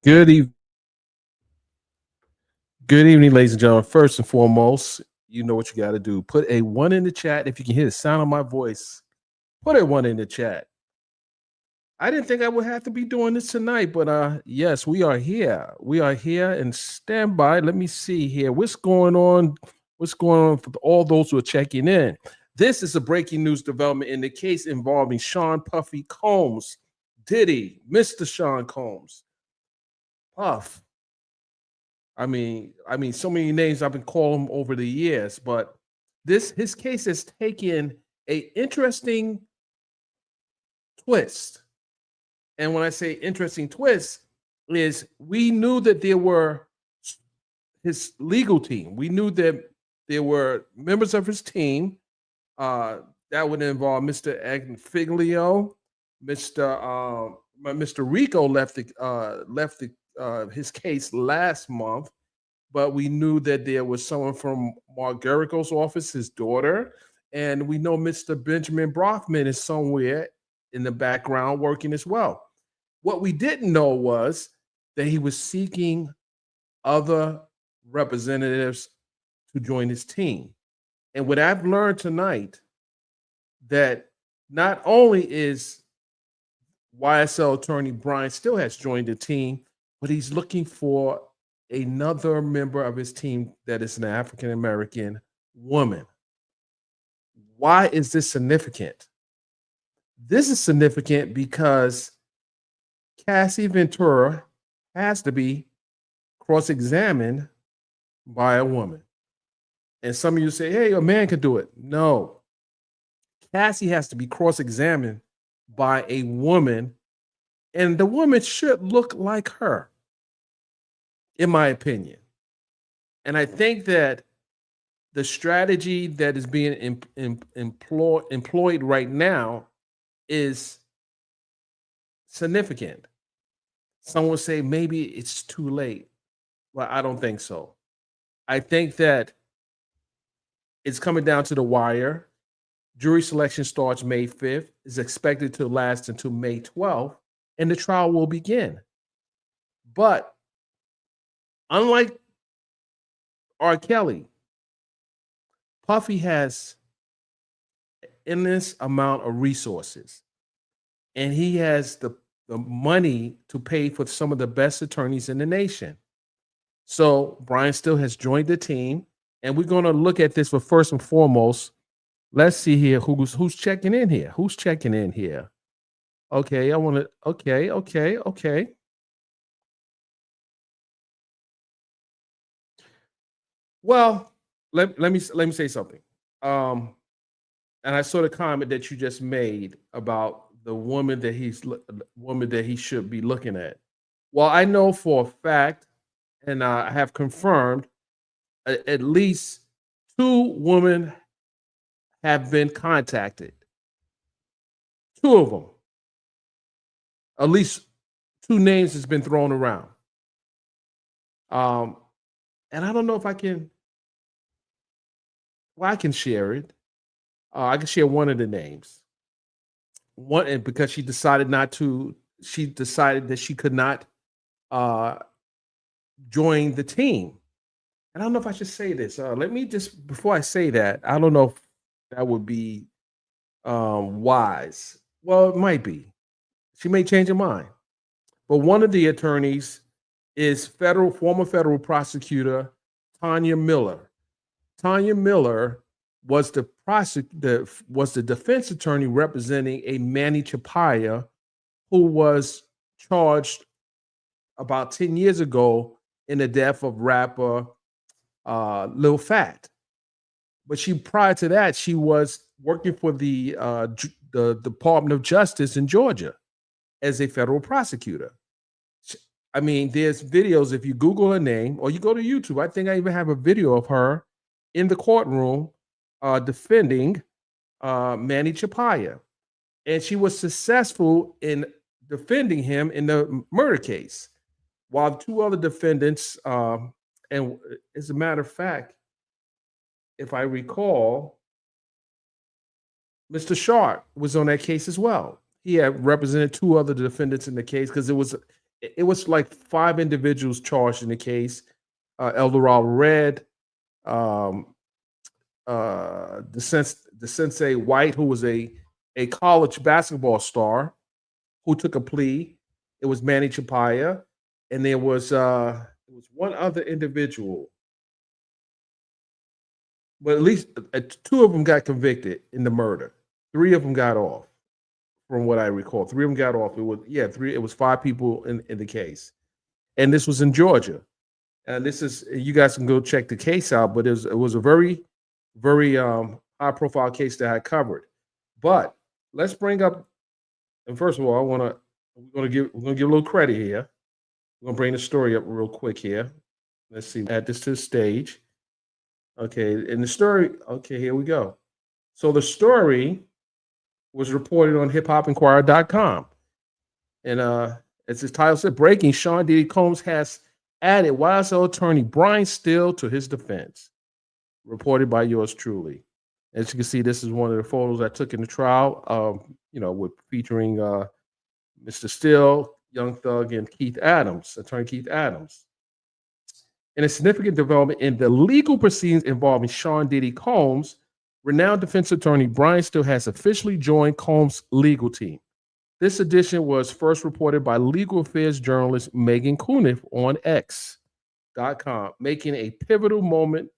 Good evening, good evening, ladies and gentlemen. First and foremost, you know what you got to do. Put a one in the chat if you can hear the sound of my voice. Put a one in the chat. I didn't think I would have to be doing this tonight, but yes, we are here. We are here and stand by. Let me see here. What's going on? What's going on for all those who are checking in? This is a breaking news development in the case involving Sean Puffy Combs, Diddy, Mr. Sean Combs, Puff. I mean, so many names I've been calling him over the years, but this his case has taken a interesting twist. And when I say interesting twist, is we knew that there were his legal team. We knew that there were members of his team that would involve Mr. Agfiglio, Mr. Rico left his case last month, but we knew that there was someone from Mark Garrico's office, his daughter, and we know Mr. Benjamin Brockman is somewhere in the background working as well. What we didn't know was that he was seeking other representatives to join his team. And what I've learned tonight that not only is YSL attorney Brian still has joined the team, but he's looking for another member of his team that is an African American woman. Why is this significant? This is significant because Cassie Ventura has to be cross examined by a woman. And some of you say, hey, a man could do it. No. Cassie has to be cross examined by a woman, and the woman should look like her, in my opinion. And I think that the strategy that is being employed right now is significant. Some will say maybe it's too late. Well, I don't think so. I think that it's coming down to the wire. Jury selection starts May 5th, is expected to last until May 12th, and the trial will begin. But unlike R. Kelly, Puffy has endless amount of resources, and he has the money to pay for some of the best attorneys in the nation. So Brian still has joined the team, and we're going to look at this. But first and foremost, let's see here who's checking in here. Who's checking in here? Okay, I want to. Okay. Well, let me say something. Um, and I saw the comment that you just made about the woman that he should be looking at. Well, I know for a fact, and I have confirmed, at least two women have been contacted. Two of them. At least two names has been thrown around. Um, and I don't know if I can. Well, I can share it. I can share one of the names. One, and because she decided not to, she decided that she could not uh, join the team. And I don't know if I should say this. Let me just before I say that, I don't know if that would be wise. Well, it might be. She may change her mind. But one of the attorneys is former federal prosecutor Tanya Miller. Tanya Miller was the defense attorney representing a Manny Chapaya who was charged about 10 years ago in the death of rapper Lil Fat. But prior to that, she was working for the Department of Justice in Georgia as a federal prosecutor. I mean, there's videos if you Google her name or you go to YouTube. I think I even have a video of her in the courtroom defending Manny Chapaya, and she was successful in defending him in the murder case, while two other defendants, and as a matter of fact, if I recall, Mr. Sharp was on that case as well. He had represented two other defendants in the case because it was like 5 individuals charged in the case. Eldorado Red, um, the Sensei White, who was a college basketball star, who took a plea. It was Manny Chapaya, and there was one other individual, but at least two of them got convicted in the murder. Three of them got off, from what I recall. Three of them got off. It was three. It was 5 people in the case, and this was in Georgia. And this is, you guys can go check the case out, but it was a very high profile case that I covered. But let's bring up, and first of all, we're gonna give a little credit here. We're gonna bring the story up real quick here. Let's see, add this to the stage. Okay, and the story, okay, here we go. So the story was reported on hiphopinquirer.com. And as his title said, breaking, Sean Diddy Combs has added YSL attorney Brian Steele to his defense. Reported by yours truly. As you can see, this is one of the photos I took in the trial, with featuring Mr. Steele, Young Thug, and attorney Keith Adams. In a significant development in the legal proceedings involving Sean Diddy Combs, renowned defense attorney Brian Steele has officially joined Combs' legal team. This addition was first reported by legal affairs journalist Megan Cuniff on X.com, marking a pivotal moment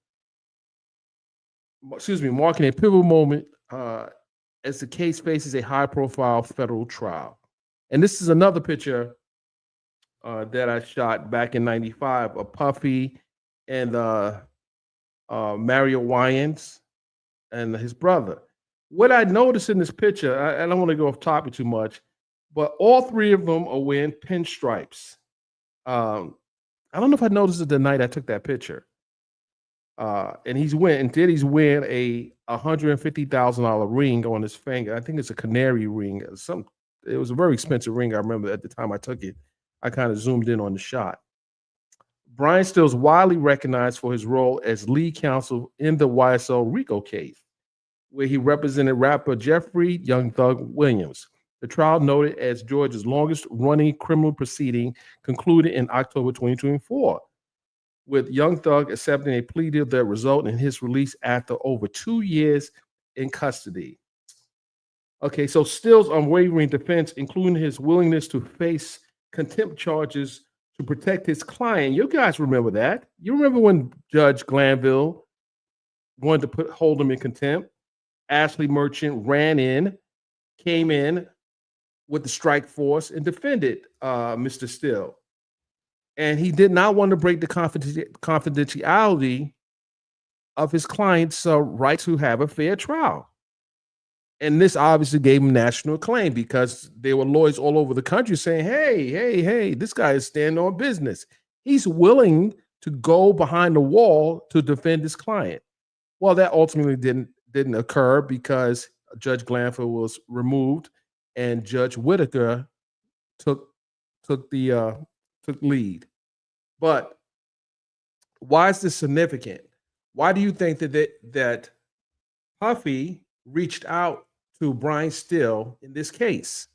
as the case faces a high-profile federal trial. And this is another picture that I shot back in '95 of Puffy and Mario Wyans and his brother. What I noticed in this picture, I don't want to go off topic too much, but all three of them are wearing pinstripes. I don't know if I noticed it the night I took that picture. And Diddy's wearing a $150,000 ring on his finger. I think it's a canary ring. It was a very expensive ring. I remember at the time I took it. I kind of zoomed in on the shot. Brian Steele is widely recognized for his role as lead counsel in the YSL RICO case, where he represented rapper Jeffrey Young Thug Williams. The trial, noted as Georgia's longest running criminal proceeding, concluded in October 2024, with Young Thug accepting a plea deal that resulted in his release after over 2 years in custody. Okay, so Steele's unwavering defense, including his willingness to face contempt charges to protect his client. You guys remember that? You remember when Judge Glanville wanted to hold him in contempt? Ashley Merchant came in with the strike force and defended Mr. Steele. And he did not want to break the confidentiality of his client's right to have a fair trial. And this obviously gave him national acclaim because there were lawyers all over the country saying, hey, this guy is standing on business. He's willing to go behind the wall to defend his client. Well, that ultimately didn't occur because Judge Glanville was removed and Judge Whitaker took lead. But why is this significant? Why do you think that Puffy reached out to Brian Steele in this case?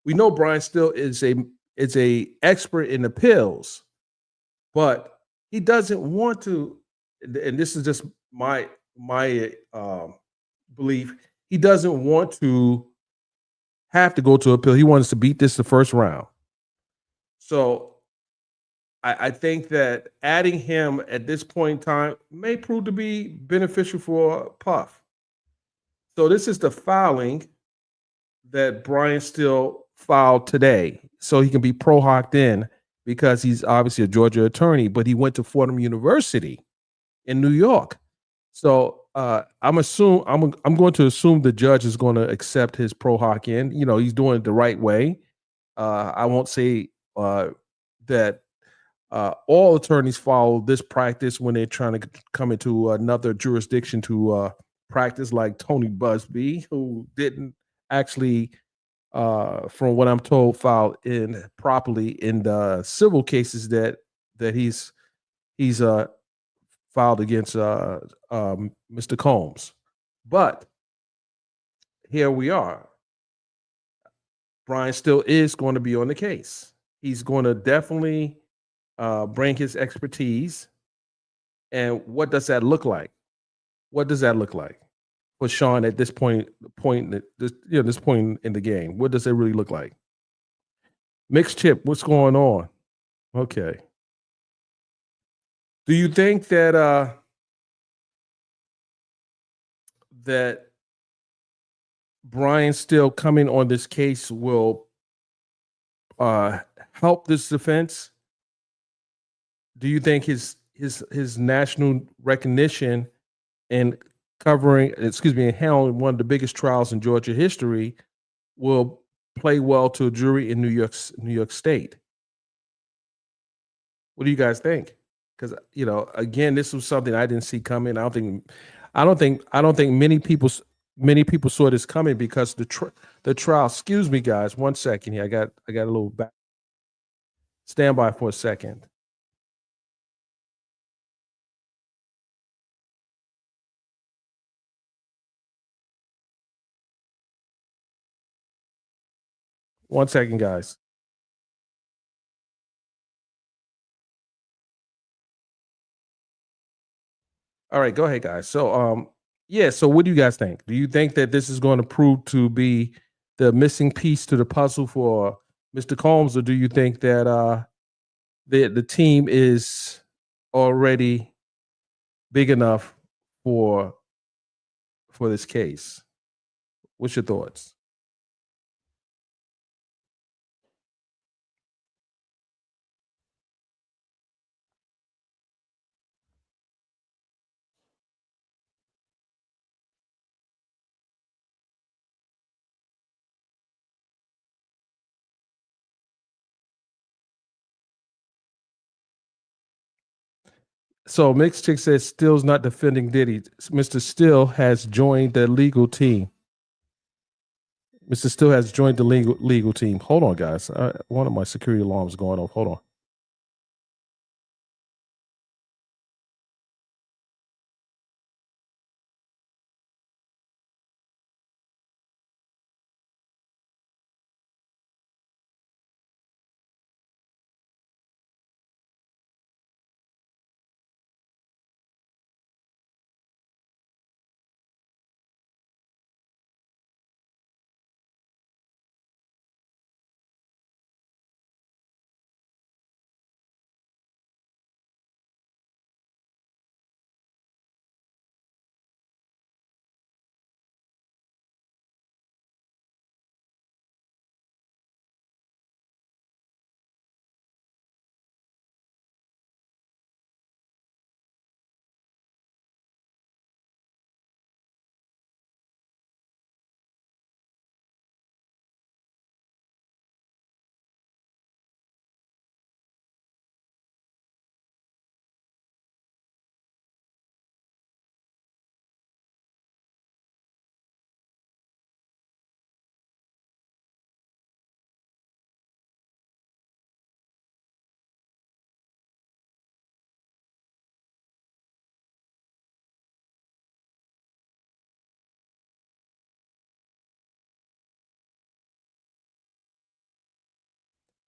We know Brian Steele is a expert in appeals, but he doesn't want to. And this is just my belief. He doesn't want to have to go to appeal. He wants to beat this the first round. So I think that adding him at this point in time may prove to be beneficial for Puff. So this is the filing that Brian Steele filed today. So he can be pro hocked in because he's obviously a Georgia attorney, but he went to Fordham University in New York. So I'm going to assume the judge is going to accept his pro hoc in. You know, he's doing it the right way. I won't say that all attorneys follow this practice when they're trying to come into another jurisdiction to practice, like Tony Busby, who didn't actually, from what I'm told, file in properly in the civil cases that he's filed against Mr. Combs. But here we are. Brian still is going to be on the case. He's going to definitely bring his expertise. And what does that look like? What does that look like for Sean at this this point in the game? What does it really look like? Mixed chip, what's going on? Okay. Do you think that that Brian still coming on this case will uh, help this defense? Do you think his national recognition and and handling one of the biggest trials in Georgia history will play well to a jury in New York State? What do you guys think? Because again, this was something I didn't see coming. I don't think many people saw this coming because the trial. Excuse me, guys. 1 second here. I got a little back. Stand by for a second. One second, guys. All right, go ahead, guys. So, yeah. So, what do you guys think? Do you think that this is going to prove to be the missing piece to the puzzle for Mr. Combs, or do you think that the team is already big enough for this case? What's your thoughts? So, Mixed Chick says Still's not defending Diddy. Mr. Still has joined the legal team. Mr. Still has joined the legal team. Hold on, guys. One of my security alarms going off. Hold on.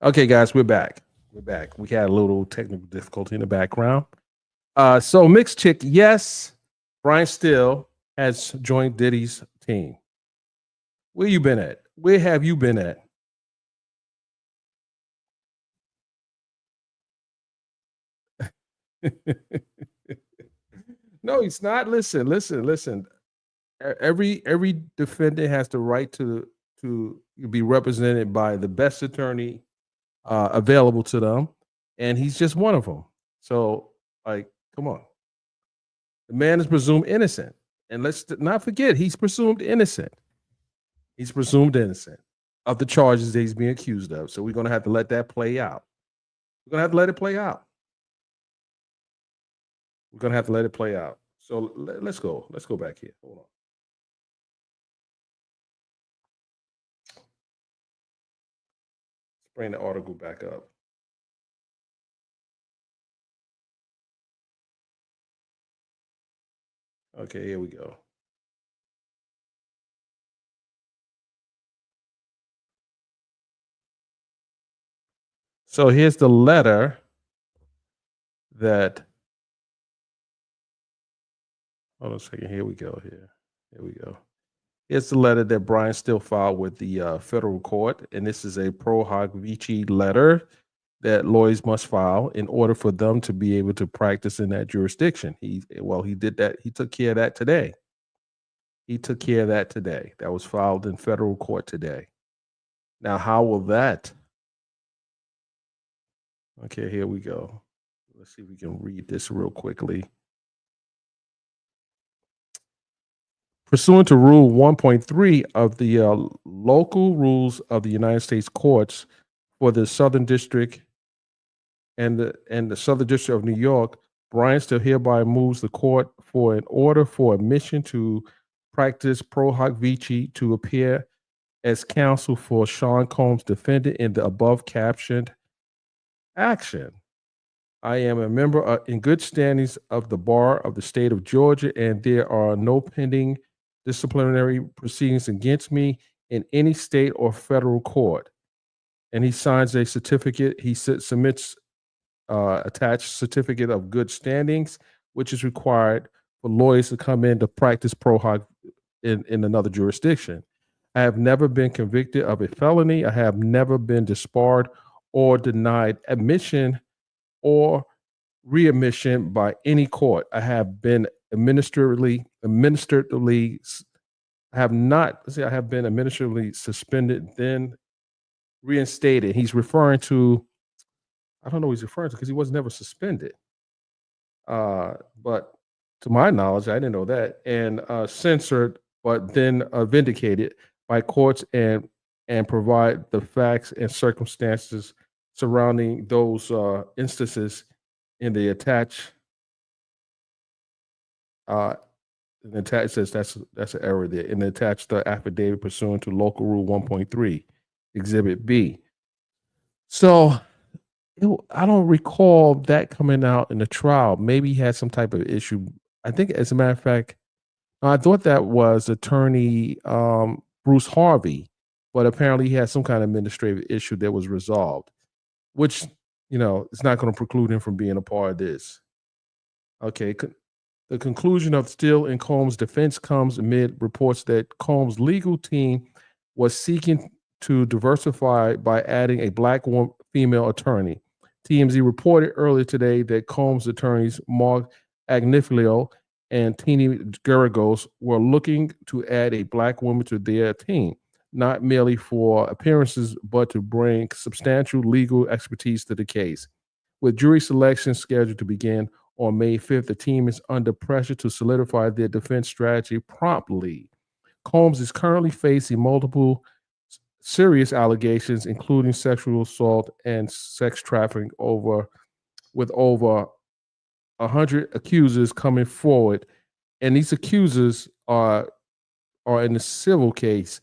Okay, guys, we're back. We're back. We had a little technical difficulty in the background. So Mixed Chick, yes, Brian Still has joined Diddy's team. Where you been at? Where have you been at? No, he's not. Listen. Every defendant has the right to be represented by the best attorney available to them, and he's just one of them. So, like, come on, the man is presumed innocent, and let's not forget he's presumed innocent. He's presumed innocent of the charges that he's being accused of. So we're gonna have to let that play out. We're gonna have to let it play out. We're gonna have to let it play out. So let's go. Let's go back here. Hold on. Let's bring the article back up. Okay, here we go. So here's the letter that. Hold on a second. Here we go. Here we go. It's the letter that Brian still filed with the federal court, and this is a pro hoc vici letter that lawyers must file in order for them to be able to practice in that jurisdiction. He did that. He took care of that today. He took care of that today. That was filed in federal court today. Now, how will that? Okay, here we go. Let's see if we can read this real quickly. Pursuant to Rule 1.3 of the local rules of the United States courts for the Southern District and the Southern District of New York, Brian still hereby moves the court for an order for admission to practice pro hoc vici to appear as counsel for Sean Combs, defendant in the above captioned action. I am a member in good standings of the bar of the state of Georgia, and there are no pending disciplinary proceedings against me in any state or federal court. And he signs a certificate. He submits attached certificate of good standings, which is required for lawyers to come in to practice pro hoc in another jurisdiction. I have never been convicted of a felony. I have never been disbarred or denied admission or readmission by any court. I have been administratively I have been administratively suspended, then reinstated. He's referring to, I don't know what he's referring to because he was never suspended. But to my knowledge, I didn't know that, and censored, but then vindicated by courts and provide the facts and circumstances surrounding those instances in the attached. In the attached says that's an error there. In the attached affidavit pursuant to Local Rule 1.3, Exhibit B. So I don't recall that coming out in the trial. Maybe he had some type of issue. I think, as a matter of fact, I thought that was attorney Bruce Harvey, but apparently he had some kind of administrative issue that was resolved, which, it's not going to preclude him from being a part of this. Okay. The conclusion of Steele and Combs' defense comes amid reports that Combs' legal team was seeking to diversify by adding a black female attorney. TMZ reported earlier today that Combs' attorneys Mark Agnifilo and Tini Geragos were looking to add a black woman to their team, not merely for appearances, but to bring substantial legal expertise to the case. With jury selection scheduled to begin on May 5th, the team is under pressure to solidify their defense strategy promptly. Combs is currently facing multiple serious allegations, including sexual assault and sex trafficking, with over 100 accusers coming forward. And these accusers are in a civil case.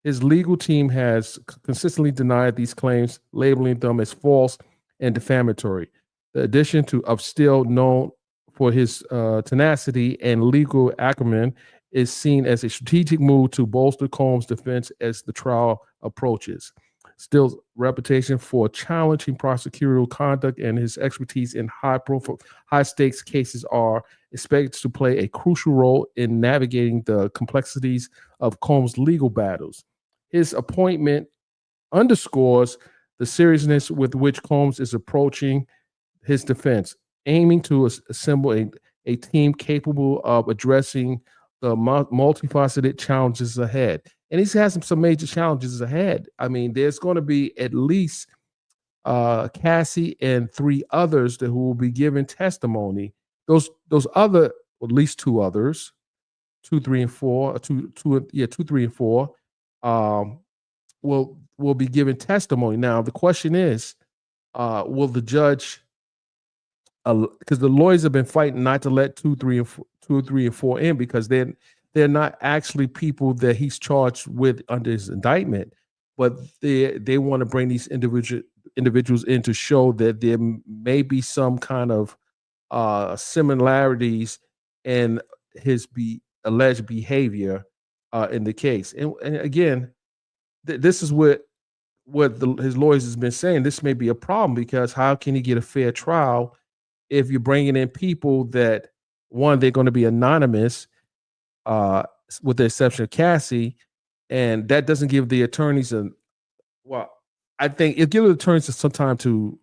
His legal team has consistently denied these claims, labeling them as false and defamatory. The addition of Steele, known for his tenacity and legal acumen, is seen as a strategic move to bolster Combs' defense as the trial approaches. Steele's reputation for challenging prosecutorial conduct and his expertise in high-stakes cases are expected to play a crucial role in navigating the complexities of Combs' legal battles. His appointment underscores the seriousness with which Combs is approaching his defense, aiming to assemble a team capable of addressing the multifaceted challenges ahead. And he's had some major challenges ahead. I mean, there's going to be at least Cassie and 3 others who will be giving testimony. Those other, at least 2 others, 2, 3, and 4, 2, 3, and 4, will be giving testimony. Now, the question is, will the judge? Because the lawyers have been fighting not to let 2, 3, and 4 in because they're not actually people that he's charged with under his indictment, but they want to bring these individuals in to show that there may be some kind of similarities in his alleged behavior in the case. And again, this is what what his lawyers has been saying, this may be a problem because how can he get a fair trial if you're bringing in people that one they're going to be anonymous, uh, with the exception of Cassie, and that doesn't give the attorneys a well. I think it gives the attorneys some time to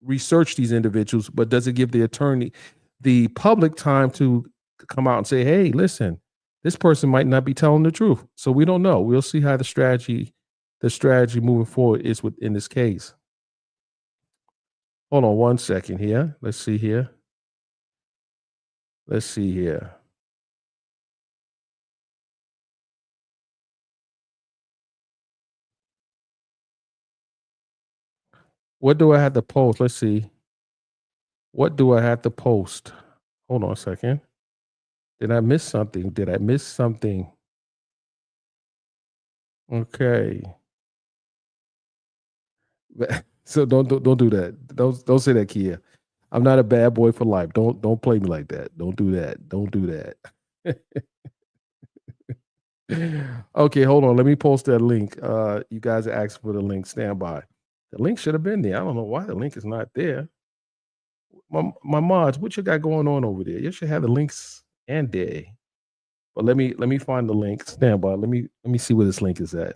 research these individuals, but does it give the public time to come out and say, "Hey, listen, this person might not be telling the truth." So we don't know. We'll see how the strategy moving forward is within this case. Hold on one second here. Let's see here. Let's see here. What do I have to post? Let's see. What do I have to post? Hold on a second. Did I miss something? Did I miss something? Okay. So don't do that. Don't say that, Kia. I'm not a bad boy for life. Don't play me like that. Don't do that. Don't do that. Okay, hold on. Let me post that link. You guys asked for the link. Stand by. The link should have been there. I don't know why the link is not there. My mods, what you got going on over there? You should have the links and day. But let me find the link. Stand by. Let me see where this link is at.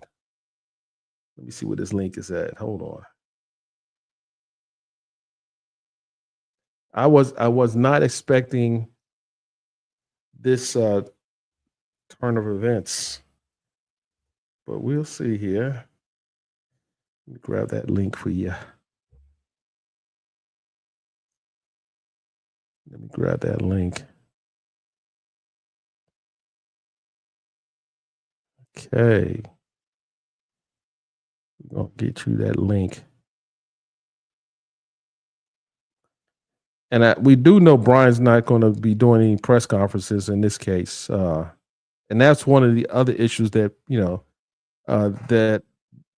Let me see where this link is at. Hold on. I was not expecting this turn of events, but we'll see here. Let me grab that link for you. Let me grab that link. Okay. We're going to get you that link. And we do know Brian's not going to be doing any press conferences in this case. And that's one of the other issues that, that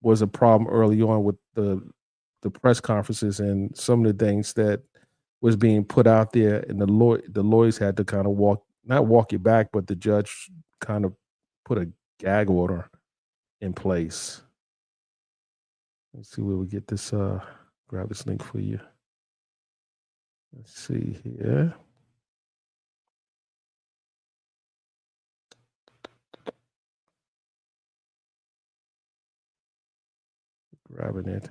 was a problem early on with the press conferences and some of the things that was being put out there, and the lawyers had to kind of not walk it back, but the judge kind of put a gag order in place. Let's see where we get this. Grab this link for you. Let's see here. Grabbing it.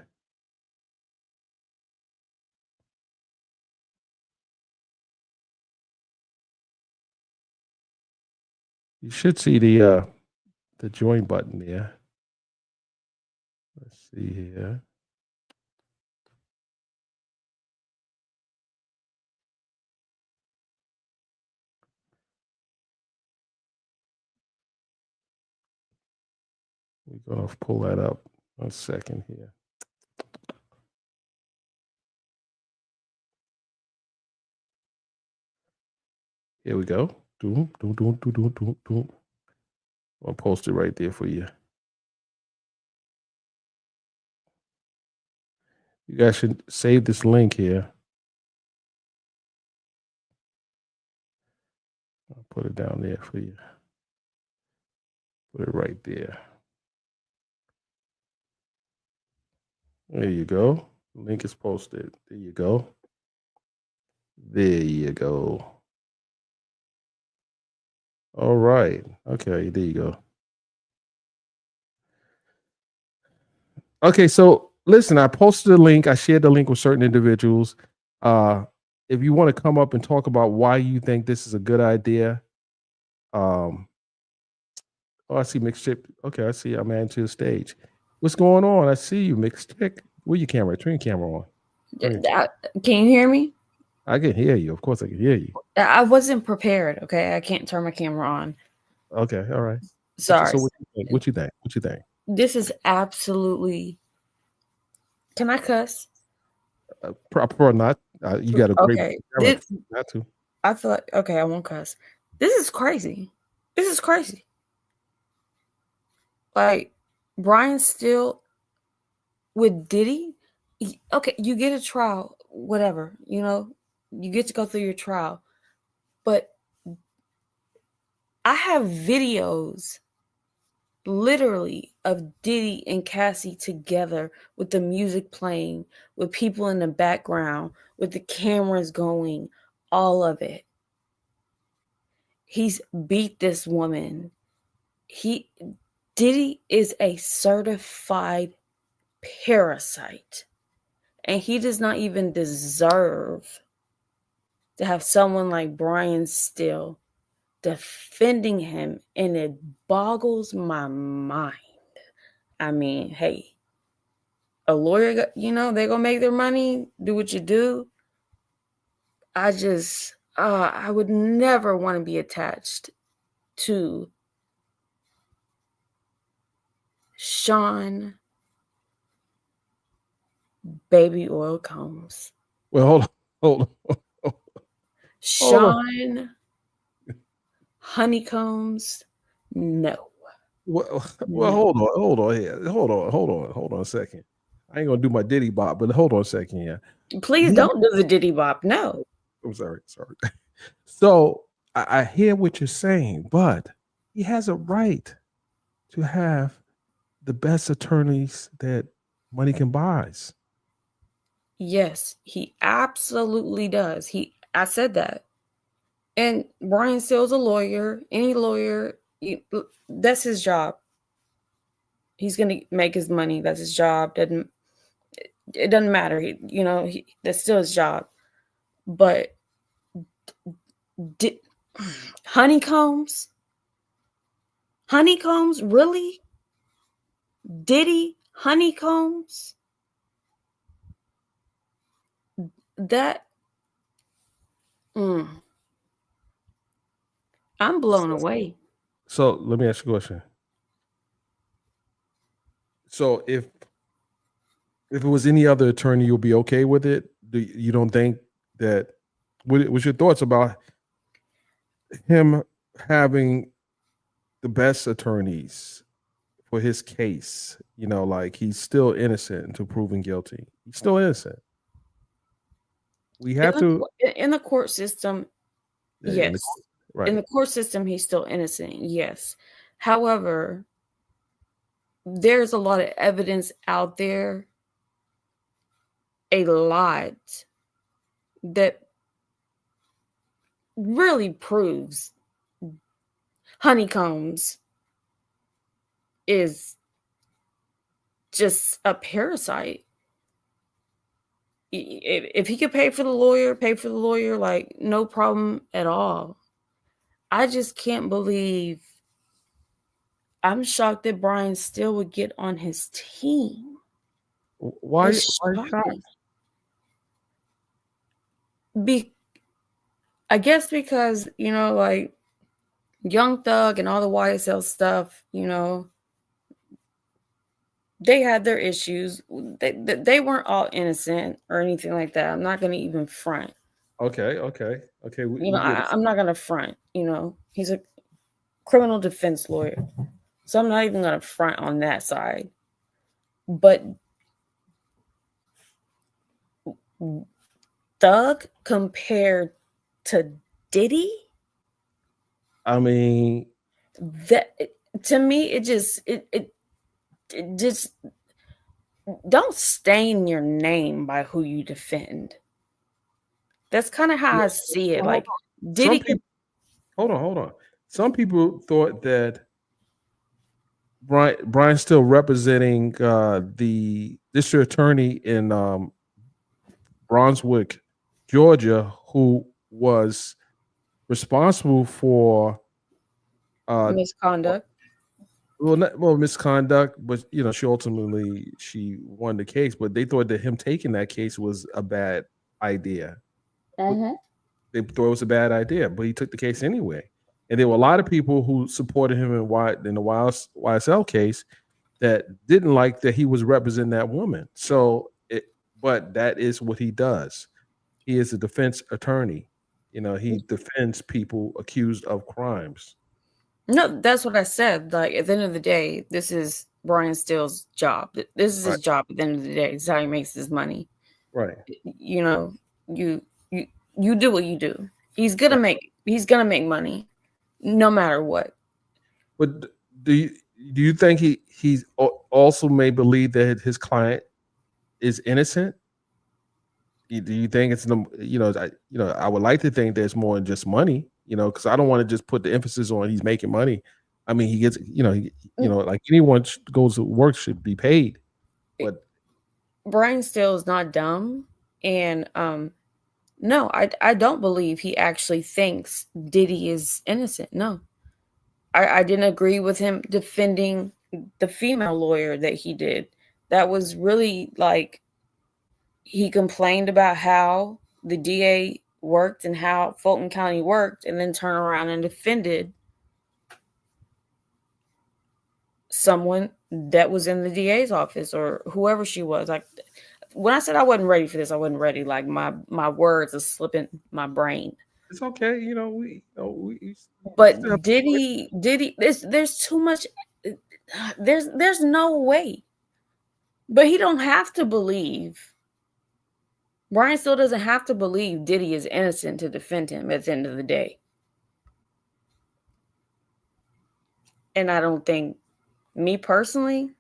You should see the join button there. Let's see here. We're gonna pull that up. 1 second here. Here we go. I'll post it right there for you. You guys should save this link here. I'll put it down there for you. Put it right there. There you go. Link is posted. There you go. There you go. All right. Okay, there you go. Okay, so listen, I posted a link. I shared the link with certain individuals. If you want to come up and talk about why you think this is a good idea, oh, I see mixed chip. Okay, I see. I'm adding to the stage. What's going on? I see you, mixed chick. Where your camera? Turn your camera on. Can you hear me? I can hear you. Of course, I can hear you. I wasn't prepared. Okay, I can't turn my camera on. Okay, all right. Sorry. So what you think? What you think? This is absolutely. Can I cuss? Proper or not? You got a great. Okay. Not to. I feel like okay. I won't cuss. This is crazy. This is crazy. Like Brian still with Diddy. Okay, you get a trial, whatever. You get to go through your trial, but I have videos literally of Diddy and Cassie together with the music playing, with people in the background, with the cameras going, all of it. He's beat this woman. Diddy is a certified parasite, and he does not even deserve to have someone like Brian Still defending him, and it boggles my mind. I mean, hey, a lawyer, they're gonna make their money, do what you do. I would never want to be attached to Sean Baby Oil Combs. Well, hold on. Hold on. Sean Honeycombs, no. Well, No. hold on here. Hold on a second. I ain't gonna do my Diddy bop, but hold on a second here. Please He, don't do the Diddy Bop. No. I'm sorry. So I hear what you're saying, but he has a right to have the best attorneys that money can buy. Yes, he absolutely does. I said that. And Brian Still's a lawyer. Any lawyer, that's his job. He's gonna make his money. That's his job. It doesn't matter. That's still his job. But honeycombs, really? Diddy honeycombs? That I'm blown away. So let me ask you a question. So if it was any other attorney, you'll be okay with it? You don't think that? What's your thoughts about him having the best attorneys for his case? Like he's still innocent until proven guilty. He's still innocent. We have to in the court system. Yes. Right. In the court system, he's still innocent. Yes. However, there's a lot of evidence out there, a lot, that really proves Honeycombs is just a parasite. If he could pay for the lawyer, like, no problem at all. I just can't believe. I'm shocked that Brian Still would get on his team. Why shocked? I guess because, like Young Thug and all the YSL stuff, they had their issues. They weren't all innocent or anything like that. I'm not going to even front. Okay. I'm not going to front. He's a criminal defense lawyer, so I'm not even going to front on that side. But Thug compared to Diddy, I mean, that to me, it just don't stain your name by who you defend. That's kind of how I see it. Like Diddy. Hold on. Some people thought that Brian Still representing the district attorney in Brunswick, Georgia, who was responsible for Misconduct. Misconduct, but she ultimately won the case. But they thought that him taking that case was a bad idea. They thought it was a bad idea, but he took the case anyway. And there were a lot of people who supported him in the YSL case that didn't like that he was representing that woman. But that is what he does. He is a defense attorney. He defends people accused of crimes. No, that's what I said. Like, at the end of the day, this is Brian Still's job. This is his job at the end of the day. This is how he makes his money. Right. You do what you do. He's gonna make money no matter what. But do Do you think he also may believe that his client is innocent? Do you think it's I would like to think there's more than just money, because I don't want to just put the emphasis on he's making money. I mean, he gets, like anyone goes to work should be paid, but Brian Steele is not dumb, and no, I don't believe he actually thinks Diddy is innocent. No, I didn't agree with him defending the female lawyer that he did. That was really like he complained about how the DA worked and how Fulton County worked, and then turned around and defended someone that was in the DA's office or whoever she was. Like when I said I wasn't ready for this, I wasn't ready. Like my words are slipping my brain. it's okay. We But still have Diddy, there's too much. There's no way. But he don't have to believe. Brian still doesn't have to believe Diddy is innocent to defend him at the end of the day. And I don't think, me personally,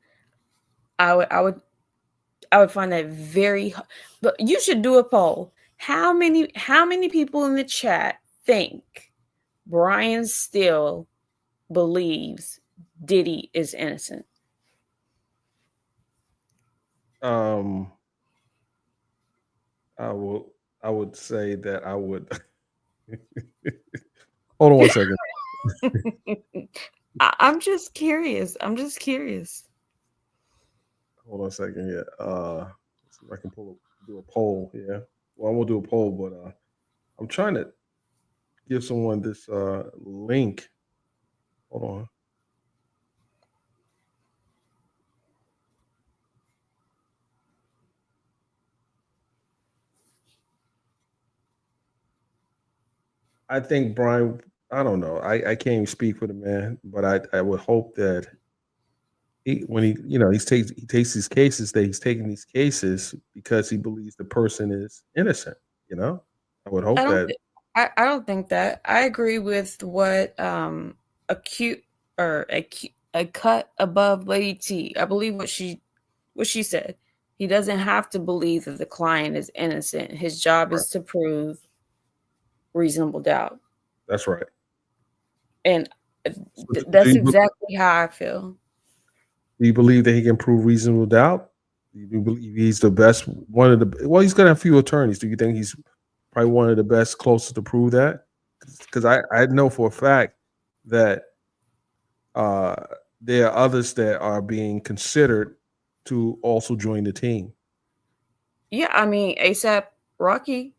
I would find that very. But you should do a poll. How many people in the chat think Brian still believes Diddy is innocent? I would say that I would. Hold on one second. I'm just curious. I'm just curious. Hold on a second. Yeah. Let's see if I can do a poll. Yeah. Well, I won't do a poll, but I'm trying to give someone this link. Hold on. I think Brian. I don't know. I can't even speak for the man, but I would hope that when he takes these cases, that he's taking these cases because he believes the person is innocent. I would I hope don't. that. I don't think that. I agree with what acute or a cut above Lady T. I believe what she said. He doesn't have to believe that the client is innocent. His job Right. is to prove reasonable doubt, That's right. and So that's exactly how I feel. do you believe that he can prove reasonable doubt? Do you believe he's the best? One of the Well, he's gonna have few attorneys. Do you think he's probably one of the best, closest to prove that? Because I know for a fact that uh, there are others that are being considered to also join the team. Yeah, I mean ASAP Rocky,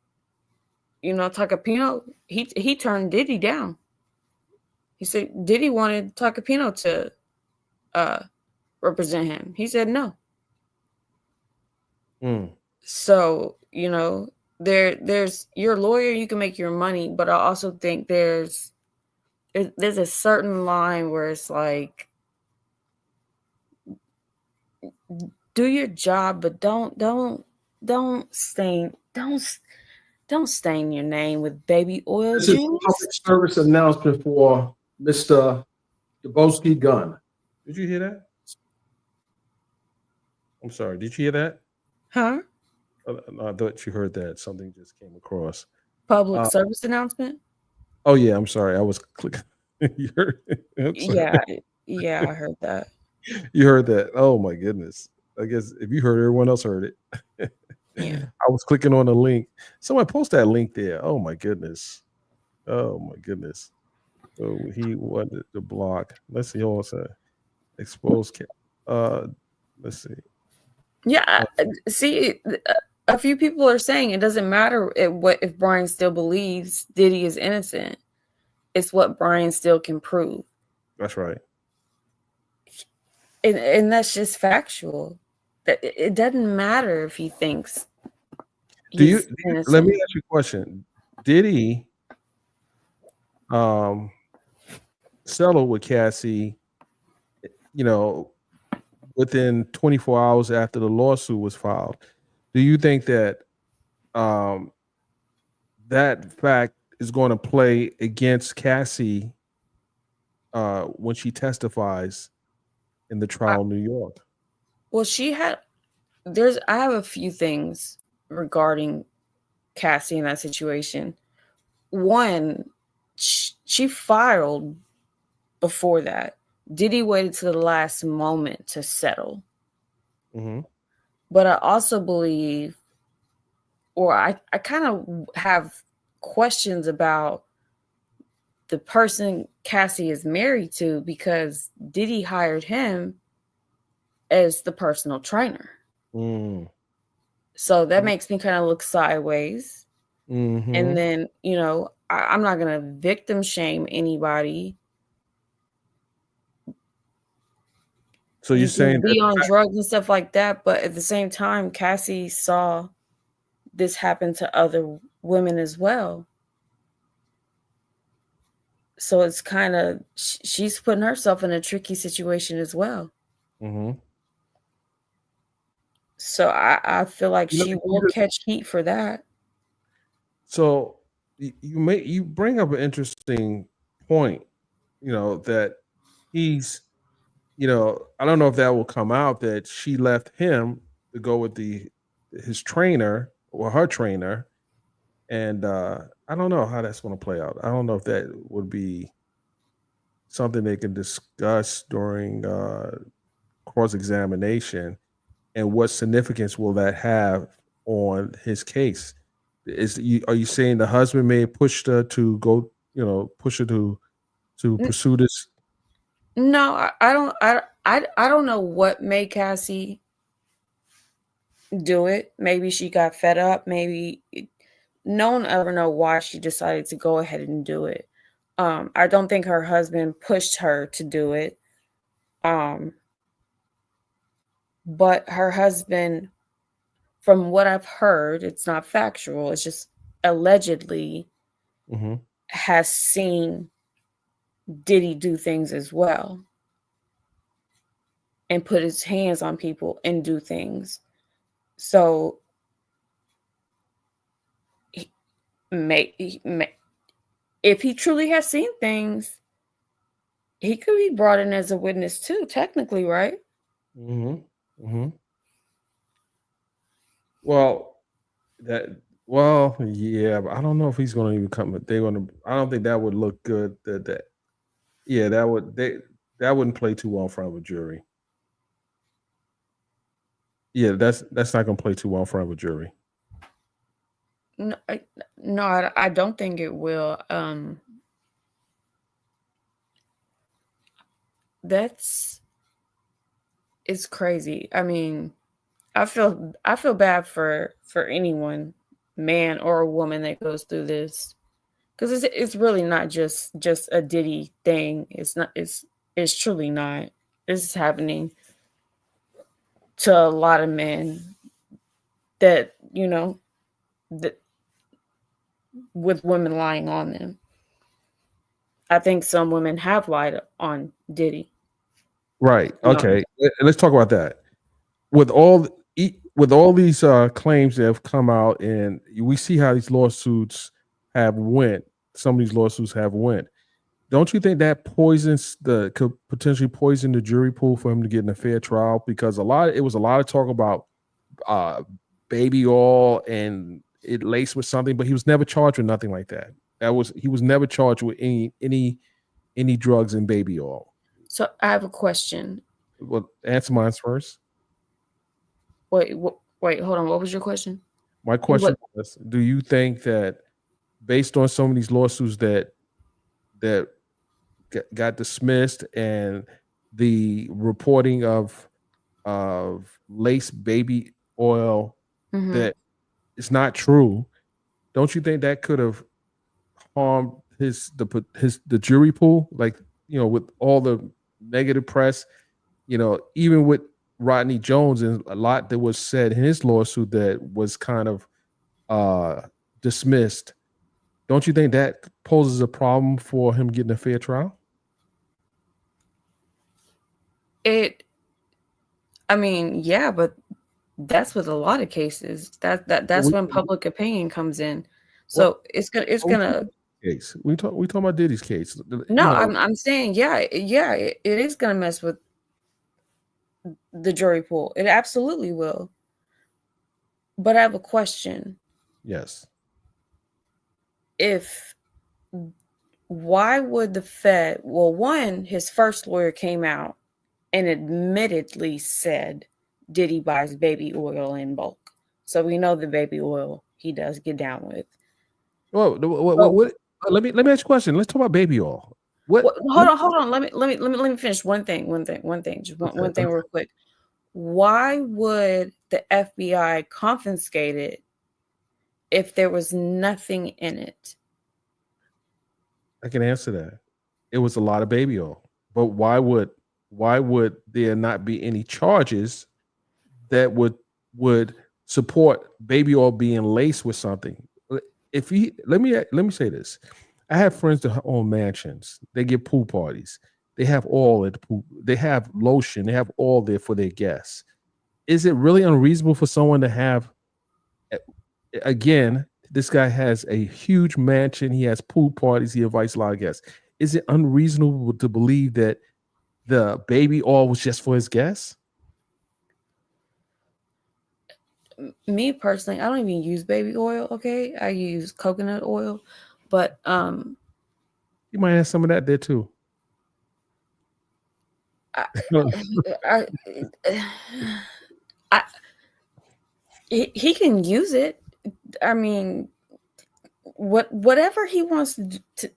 Takapino, he turned Diddy down. He said Diddy wanted Takapino to represent him. He said no. So, there's your lawyer, you can make your money, but I also think there's a certain line where it's like, do your job, but don't stain your name with baby oil This is juice. public service announcement for Mr. Dubowski Gunn. Did you hear that? I'm sorry. Did you hear that? Huh? I thought you heard that. Something just came across. Public service announcement? Oh yeah, I'm sorry. I was clicking. You heard it? Yeah, I heard that. You heard that. Oh my goodness. I guess if you heard it, everyone else heard it. Yeah. I was clicking on a link. Someone post that link there. Oh my goodness. Oh my goodness. So he wanted to block. Let's see. Hold on. Expose. Let's see. Yeah, see, a few people are saying it doesn't matter if Brian still believes Diddy is innocent. It's what Brian still can prove. That's right. And that's just factual. That it doesn't matter if he thinks he's innocent. Let me ask you a question. Did he settle with Cassie, within 24 hours after the lawsuit was filed? Do you think that that fact is going to play against Cassie when she testifies in the I, trial in New York. well, I have a few things regarding Cassie in that situation. One, she filed before that. Diddy waited to the last moment to settle. Mm-hmm. But I also believe, or I kind of have questions about the person Cassie is married to, because Diddy hired him as the personal trainer. Mm. So that makes me kind of look sideways. Mm-hmm. And then, I'm not going to victim shame anybody. So you're You saying can that be on drugs and stuff like that, but at the same time, Cassie saw this happen to other women as well. So it's kind of, she's putting herself in a tricky situation as well. Mm-hmm. So I feel like she will catch heat for that. So you bring up an interesting point, that he's, I don't know if that will come out, that she left him to go with his trainer or her trainer. And I don't know how that's going to play out. I don't know if that would be something they can discuss during cross-examination, and what significance will that have on his case? Are you saying the husband may have pushed her to go, push her to pursue this? No, I don't know what made Cassie do it. Maybe she got fed up. No one ever know why she decided to go ahead and do it. I don't think her husband pushed her to do it. But her husband, from what I've heard, it's not factual. It's just allegedly Mm-hmm. has seen Diddy do things as well, and put his hands on people and do things. So if he truly has seen things, he could be brought in as a witness too, technically, right? Mm-hmm. Mm-hmm. Well, yeah, but I don't know if he's going to even come. They're going to. I don't think that would look good. Yeah, that wouldn't play too well in front of a jury. Yeah, that's not going to play too well in front of a jury. No, I don't think it will. It's crazy. I mean, I feel bad for anyone, man or a woman, that goes through this, because it's really not just a Diddy thing. It's truly not. This is happening to a lot of men that that with women lying on them. I think some women have lied on Diddy. Right. You know, Okay. Let's talk about that. With all these claims that have come out, and we see how these lawsuits have went. Some of these lawsuits have went. Don't you think that could potentially poison the jury pool for him to get in a fair trial? Because it was a lot of talk about uh, baby oil and it laced with something, but he was never charged with nothing like that. He was never charged with any drugs in baby oil. so I have a question. Well, answer mine first. Wait, hold on. What was your question? My What? question was: do you think that, based on some of these lawsuits that got dismissed, and the reporting of lace baby oil Mm-hmm. that is not true, don't you think that could have harmed the jury pool? Like, with all the negative press, even with Rodney Jones, and a lot that was said in his lawsuit that was kind of dismissed. Don't you think that poses a problem for him getting a fair trial? I mean, yeah, but that's with a lot of cases. That's We, when public opinion comes in. what So it's we talking gonna. about case? We talking about Diddy's case. No, I'm saying, yeah, it is gonna mess with the jury pool. It absolutely will. But I have a question. Yes. Why would the Fed, well, one, his first lawyer came out and admittedly said Diddy buys baby oil in bulk. So we know the baby oil he does get down with. Well, But let me ask you a question. Let's talk about baby oil. What? hold on. Let me finish one thing. Just one thing Okay. real quick. Why would the FBI confiscate it if there was nothing in it? I can answer that. It was a lot of baby oil. But why would there not be any charges that would support baby oil being laced with something? If he let me say this. I have friends that own mansions. They get pool parties. They have oil at the pool. They have lotion. They have oil there for their guests. Is it really unreasonable for someone to have again, this guy has a huge mansion. He has pool parties. He invites a lot of guests. Is it unreasonable to believe that the baby oil was just for his guests? Me personally, I don't even use baby oil. Okay, I use coconut oil, but You might have some of that there too. I, I, he can use it. I mean, whatever he wants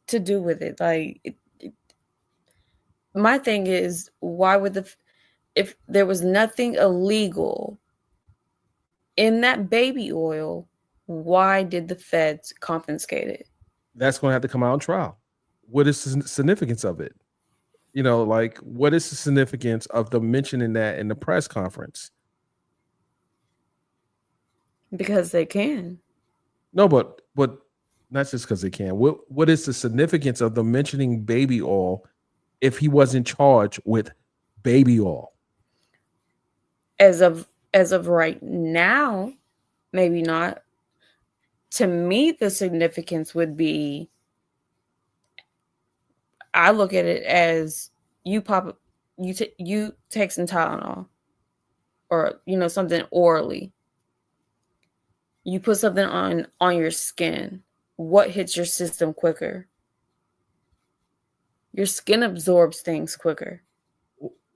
to do with it. Like, my thing is, why would if there was nothing illegal in that baby oil, why did the feds confiscate it? That's going to have to come out on trial. What is the significance of it? Like what is the significance of them mentioning that in the press conference? Because they can. No, but not just because they can. What is the significance of them mentioning baby oil if he wasn't charged with baby oil? As of right now, maybe not. To me, the significance would be, I look at it as you take some Tylenol or something orally. You put something on your skin. What hits your system quicker? Your skin absorbs things quicker.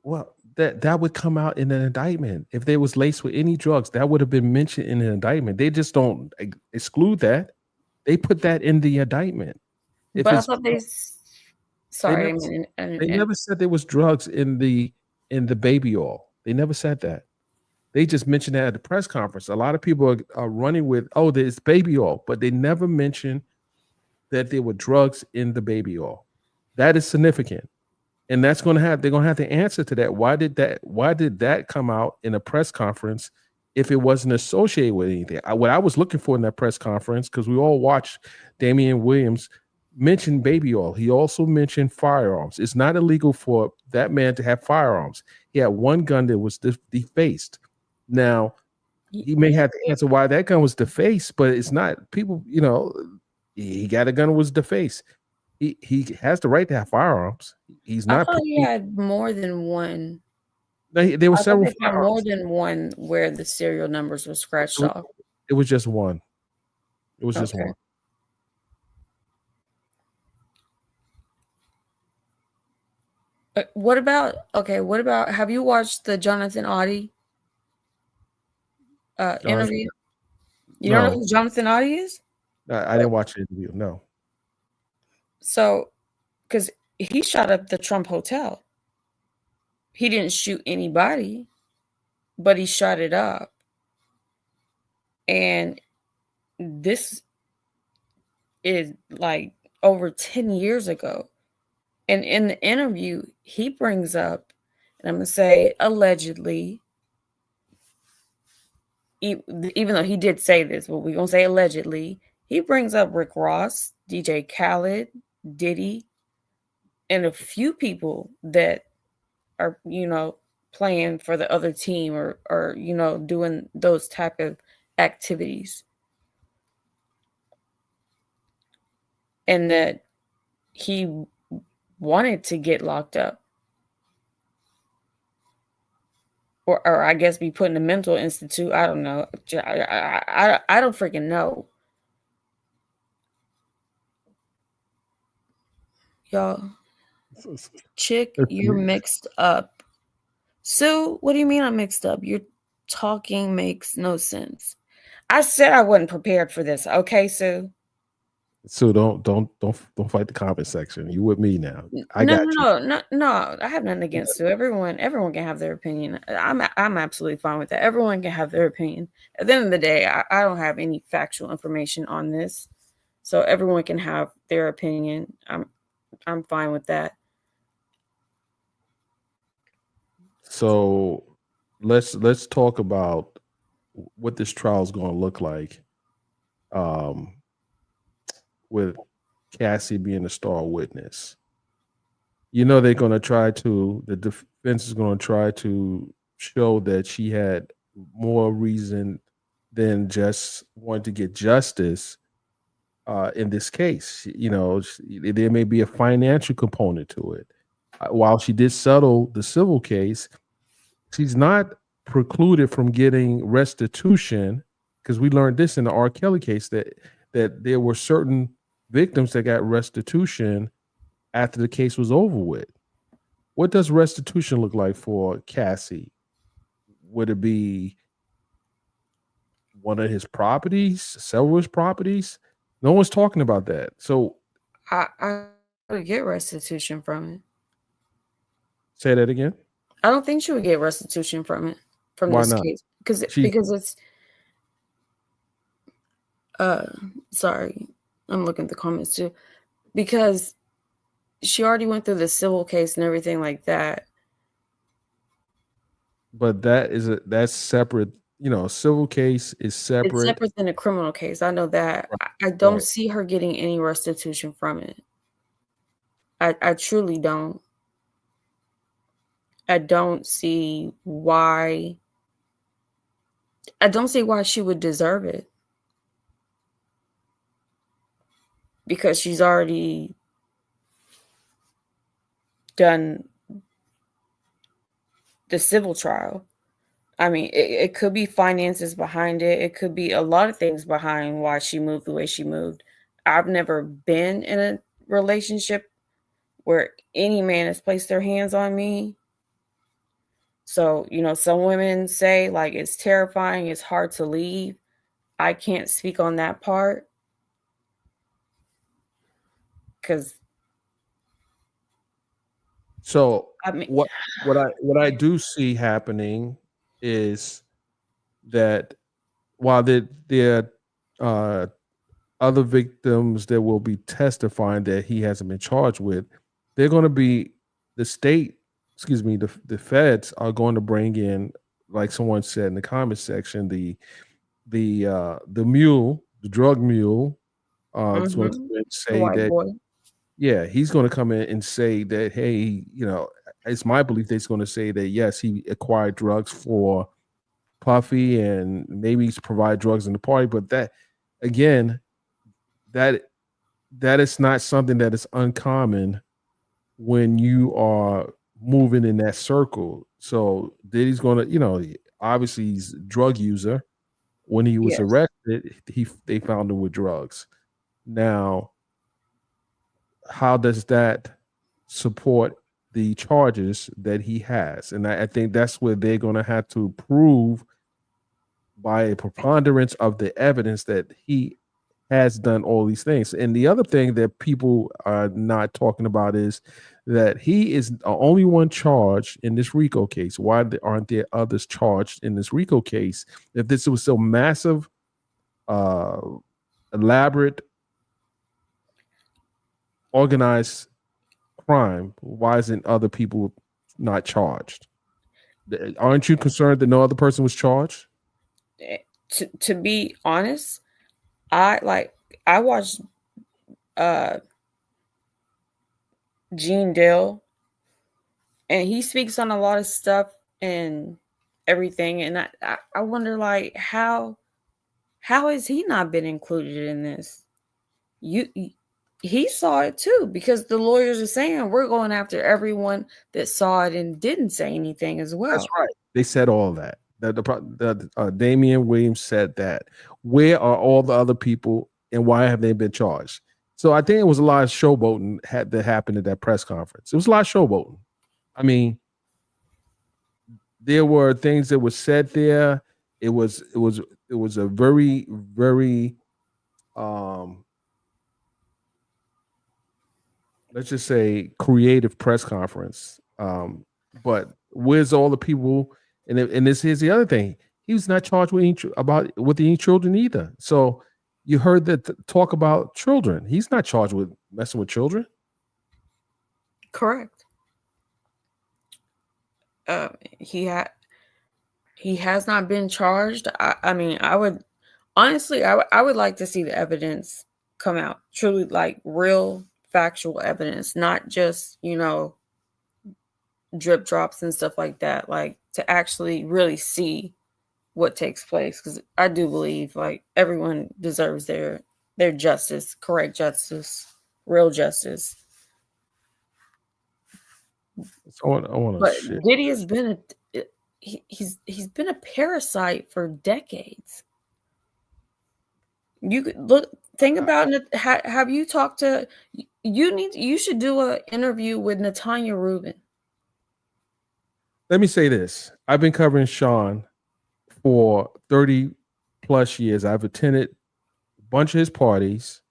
Well, that would come out in an indictment. If they was laced with any drugs, that would have been mentioned in an indictment. They just don't exclude that. They put that in the indictment. If But I it's thought they sorry, never they never said there was drugs in the baby oil. They never said that. They just mentioned that at the press conference. A lot of people are running with, oh, there's baby oil, but they never mentioned that there were drugs in the baby oil. That is significant. And they're going to have to answer to that. Why did that come out in a press conference if it wasn't associated with anything? What I was looking for in that press conference, because we all watched Damian Williams mention baby oil. He also mentioned firearms. It's not illegal for that man to have firearms. He had one gun that was defaced. Now, he may have to answer why that gun was defaced, but it's not people, he got a gun that was defaced. He has the right to have firearms. He's I not. thought he had more than one. There were I thought several they found more firearms. than one where the serial numbers were scratched off. It was just one. It was just Okay. one. What about have you watched the Jonathan Oddie interview? You don't know No, who Jonathan Oddie is? I didn't watch the interview. No. So, because he shot up the Trump Hotel. He didn't shoot anybody, but he shot it up. And this is like over 10 years ago. And in the interview, he brings up, and I'm going to say allegedly, even though he did say this, but we're going to say allegedly, he brings up Rick Ross, DJ Khaled, Diddy, and a few people that are, playing for the other team or doing those type of activities. And that he wanted to get locked up. or I guess be put in a mental institute. I don't know. I don't freaking know. Y'all, chick, you're mixed up. Sue, what do you mean I'm mixed up? Your talking makes no sense. I said I wasn't prepared for this. Okay, Sue. So don't fight the comment section. You with me now? I No, got you. no, no, no. I have nothing against Sue. Everyone can have their opinion. I'm absolutely fine with that. Everyone can have their opinion. At the end of the day, I don't have any factual information on this, so everyone can have their opinion. I'm fine with that. So let's talk about what this trial is going to look like. Um, with Cassie being a star witness. You know they're going to try to. The defense is going to try to show that she had more reason than just wanting to get justice in this case. You know, there may be a financial component to it. While she did settle the civil case, she's not precluded from getting restitution because we learned this in the R. Kelly case that there were certain victims that got restitution after the case was over with. What does restitution look like for Cassie? Would it be one of his properties, several of his properties? No one's talking about that. So I would get restitution from it. say that again. I don't think she would get restitution from it, from Why this not? case, She because it's sorry, I'm looking at the comments too, because she already went through the civil case and everything like that. but that's separate. You know, a civil case is It's separate. separate than a criminal case. I know that. Right. I don't Right. see her getting any restitution from it. I truly don't. I don't see why. I don't see why she would deserve it, because she's already done the civil trial. I mean, it could be finances behind it. It could be a lot of things behind why she moved the way she moved. I've never been in a relationship where any man has placed their hands on me. So, some women say like it's terrifying, it's hard to leave. I can't speak on that part because So I mean, what I do see happening is that while there are other victims that will be testifying that he hasn't been charged with, they're going to be the state, excuse me, the feds are going to bring in, like someone said in the comment section, the mule, the drug mule, is going to come in and the say white that, boy. yeah, he's going to come in and say that, hey, you know, it's my belief that he's going to say that yes, he acquired drugs for Puffy and maybe he's provide drugs in the party, but that again, that that is not something that is uncommon when you are moving in that circle. So Diddy's going to, you know, obviously he's a drug user. When he was Yes. arrested, they found him with drugs. Now, how does that support the charges that he has? And I think that's where they're going to have to prove by a preponderance of the evidence that he has done all these things. And the other thing that people are not talking about is that he is the only one charged in this RICO case. Why aren't there others charged in this RICO case? If this was so massive, uh, elaborate, organized crime, why isn't other people not charged? Aren't you concerned that no other person was charged? To be honest, I watched uh Gene Dale, and he speaks on a lot of stuff and everything, and I wonder like how has he not been included in this? He saw it too, because the lawyers are saying we're going after everyone that saw it and didn't say anything as That's well. right. They said all that. Damian Williams said that. Where are all the other people, and why have they been charged? So I think it was a lot of showboating that happened at that press conference. It was a lot of showboating. I mean, there were things that were said there. It was a very, very um let's just say creative press conference. But where's all the people? And here's the other thing: he was not charged with any children either. So you heard that talk about children. He's not charged with messing with children. Correct. He has not been charged. I mean, I would honestly, I would like to see the evidence come out, truly, like real factual evidence, not just drip drops and stuff like that. Like to actually really see what takes place, because I do believe like everyone deserves their justice, correct justice, real justice. So I want to But shit. Diddy has been he's been a parasite for decades. You could think about it. Have you talked to? You should do an interview with Natanya Rubin. Let me say this: I've been covering Sean for 30 plus years. I've attended a bunch of his parties,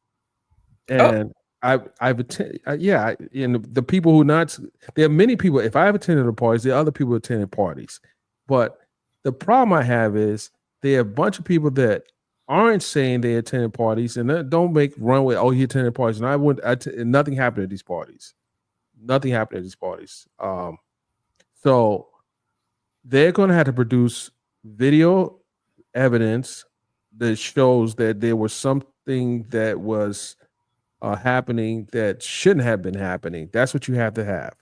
and I've attended. Yeah, and the people who not there are many people. If I've attended the parties, there are other people who attended parties. But the problem I have is there are a bunch of people that aren't saying they attended parties and that don't make runway. Oh, he attended parties, and I went. And nothing happened at these parties. Nothing happened at these parties. So they're going to have to produce video evidence that shows that there was something that was happening that shouldn't have been happening. That's what you have to have.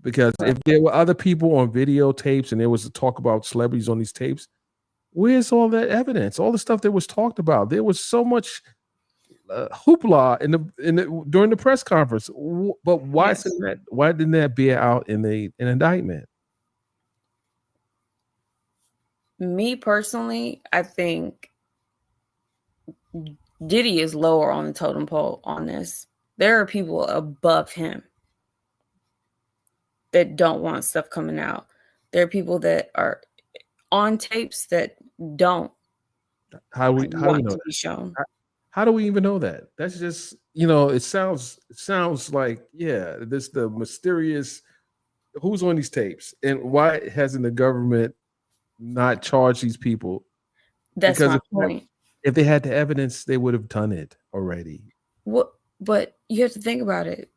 Because if there were other people on videotapes and there was a talk about celebrities on these tapes, where's all that evidence? All the stuff that was talked about. There was so much hoopla during the press conference. But why didn't that bear out in an indictment? Me personally, I think Diddy is lower on the totem pole on this. There are people above him that don't want stuff coming out. There are people that are on tapes that don't want to be shown. How do we even know that? That's just, it sounds like, yeah, this the mysterious who's on these tapes and why hasn't the government not charged these people? That's my point. If they had the evidence, they would have done it already. But you have to think about it.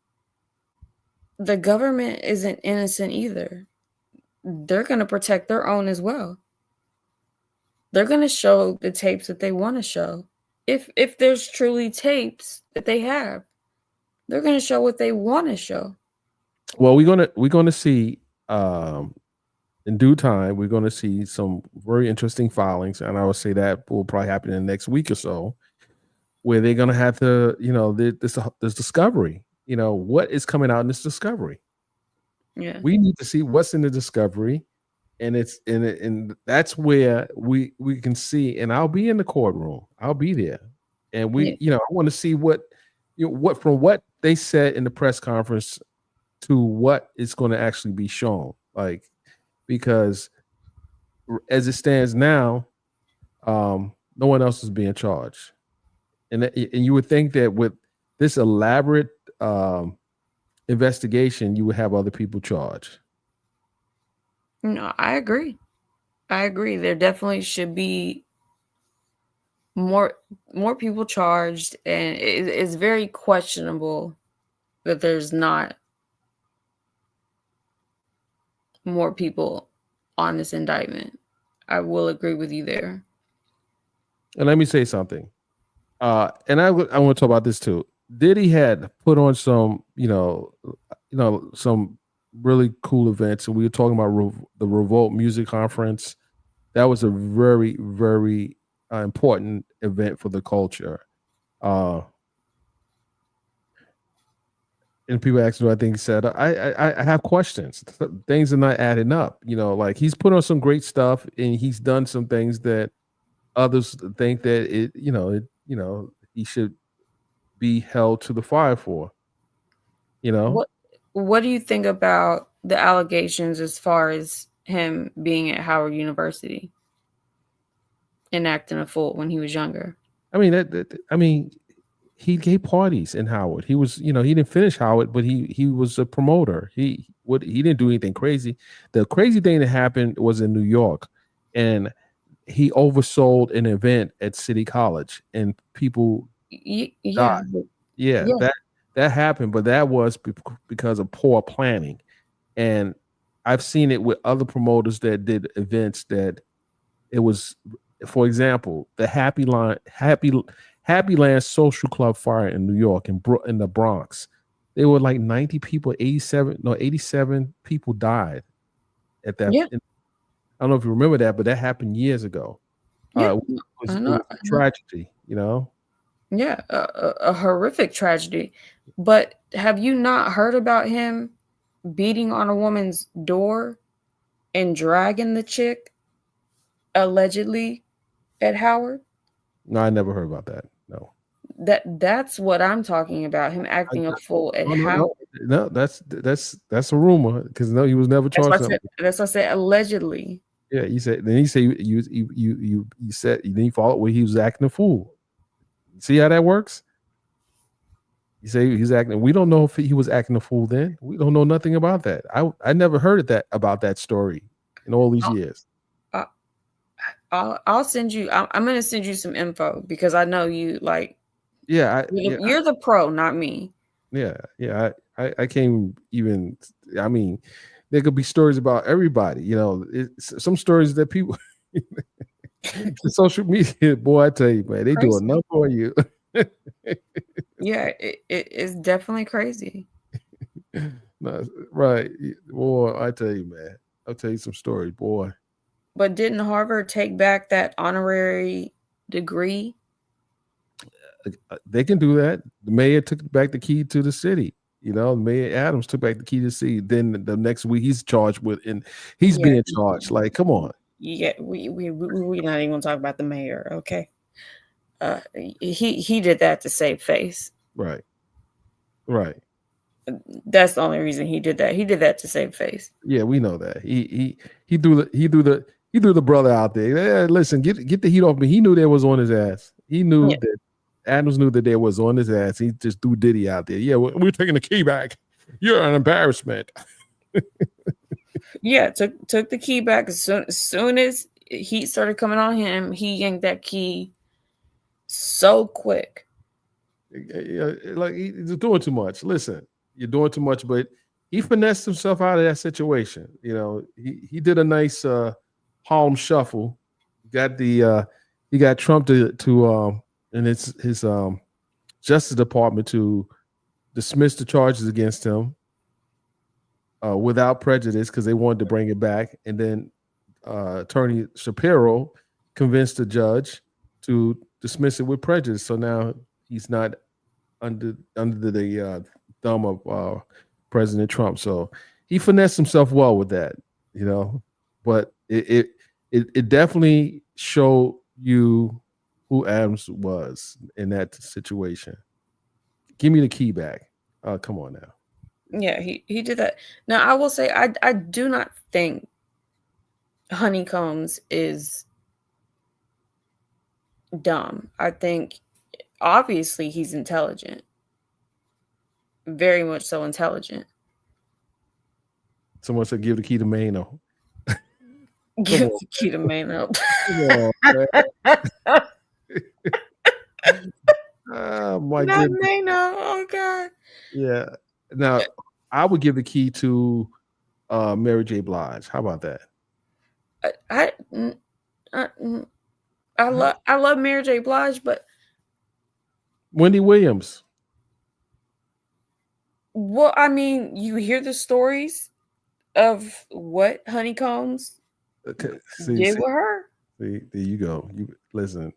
The government isn't innocent either. They're going to protect their own as well. They're going to show the tapes that they want to show. If there's truly tapes that they have, they're going to show what they want to show. Well, we're gonna see in due time. We're going to see some very interesting filings, and I would say that will probably happen in the next week or so, where they're going to have to, this discovery. What is coming out in this discovery? Yeah, we need to see what's in the discovery, and and that's where we can see. And I'll be in the courtroom. I'll be there, and I want to see what from what they said in the press conference to what is going to actually be shown. Like, because as it stands now, no one else is being charged, and you would think that with this elaborate investigation, you would have other people charged. No, I agree. There definitely should be more people charged, and it's very questionable that there's not more people on this indictment. I will agree with you there. And let me say something. And I want to talk about this too. Diddy had put on some, some really cool events, and we were talking about the Revolt Music Conference. That was a very, very important event for the culture. And people ask me what I think he said. I have questions. Things are not adding up. Like he's put on some great stuff, and he's done some things that others think that he should be held to the fire for. You know, What What do you think about the allegations as far as him being at Howard University and acting a fool when he was younger? I mean I mean, he gave parties in Howard. He was, he didn't finish Howard, but he was a promoter. He didn't do anything crazy. The crazy thing that happened was in New York, and he oversold an event at City College, and people died. Yeah, Yeah, yeah, that happened, but that was because of poor planning. And I've seen it with other promoters that did events that it was, for example, the Happy Land Social Club fire in New York in the Bronx. There were like 90 people, 87 people died at that. yeah, I don't know if you remember that, but that happened years ago. yeah. It was I a know. tragedy, Yeah, a horrific tragedy. But have you not heard about him beating on a woman's door and dragging the chick allegedly at Howard? No, I never heard about that. No. That's what I'm talking about. Him I, acting a I, fool at no, no, Howard. no, no. That's a rumor because no, he was never That's charged. what I said. That's what I said. Allegedly. Yeah, he said you said then he followed where he was acting a fool. See how that works? You say he's acting. We don't know if he was acting a fool then. We don't know nothing about that. I never heard about that story in all these I'll, years. I'll send you. I'm gonna send you some info because I know you like. Yeah, You're the pro, not me. yeah. I can't even. I mean, there could be stories about everybody. Some stories that people. The social media, boy, I tell you, man, they do Crazy. enough for you. Yeah, it's definitely crazy. No, right, boy. I tell you, man. I'll tell you some stories, boy. But didn't Harvard take back that honorary degree? They can do that. The mayor took back the key to the city. Mayor Adams took back the key to the city. Then the next week he's charged with, and he's Yeah, being charged. Like, come on. yeah. We're not even gonna talk about the mayor, okay? He did that to save face. Right. Right. That's the only reason he did that. He did that to save face. Yeah, we know that. He threw the brother out there. Yeah, listen, get the heat off me. He knew there was on his ass. He knew Yeah. that Adams knew that there was on his ass. He just threw Diddy out there. Yeah, we're taking the key back. You're an embarrassment. Yeah, took the key back as soon as heat started coming on him. He yanked that key so quick. Like he's doing too much. Listen, you're doing too much, but he finessed himself out of that situation. He did a nice Harlem shuffle. He got Trump to and it's his Justice Department to dismiss the charges against him without prejudice because they wanted to bring it back, and then Attorney Shapiro convinced the judge to dismiss it with prejudice. So now he's not under the thumb of President Trump. So he finessed himself well with that, But it definitely showed you who Adams was in that situation. Give me the key back. Come on now. Yeah, he did that. Now I will say I do not think Honeycombs is dumb. I think obviously he's intelligent. Very much so intelligent. Someone said give the key to Mano. Give the key to Mano. Come on, man. Oh my Not goodness. Mano. Oh God. Yeah. Now I would give the key to Mary J. Blige. How about that? I love Mary J. Blige, but Wendy Williams. well, I mean, you hear the stories of what Honeycombs Okay. did with her. See, there you go. You listen.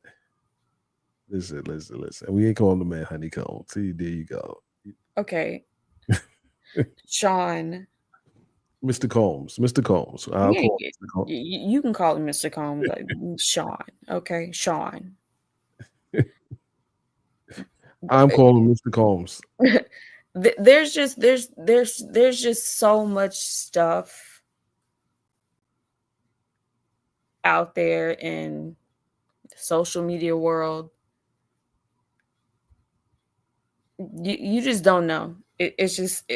We ain't calling the man honeycomb. See, there you go. Okay. Sean. Mr. Combs. Mr. Combs. I'll Yeah, call him Mr. Combs. you can call him Mr. Combs, like Sean. Okay, Sean. I'm calling Mr. Combs. There's just so much stuff out there in the social media world. You just don't know. It's just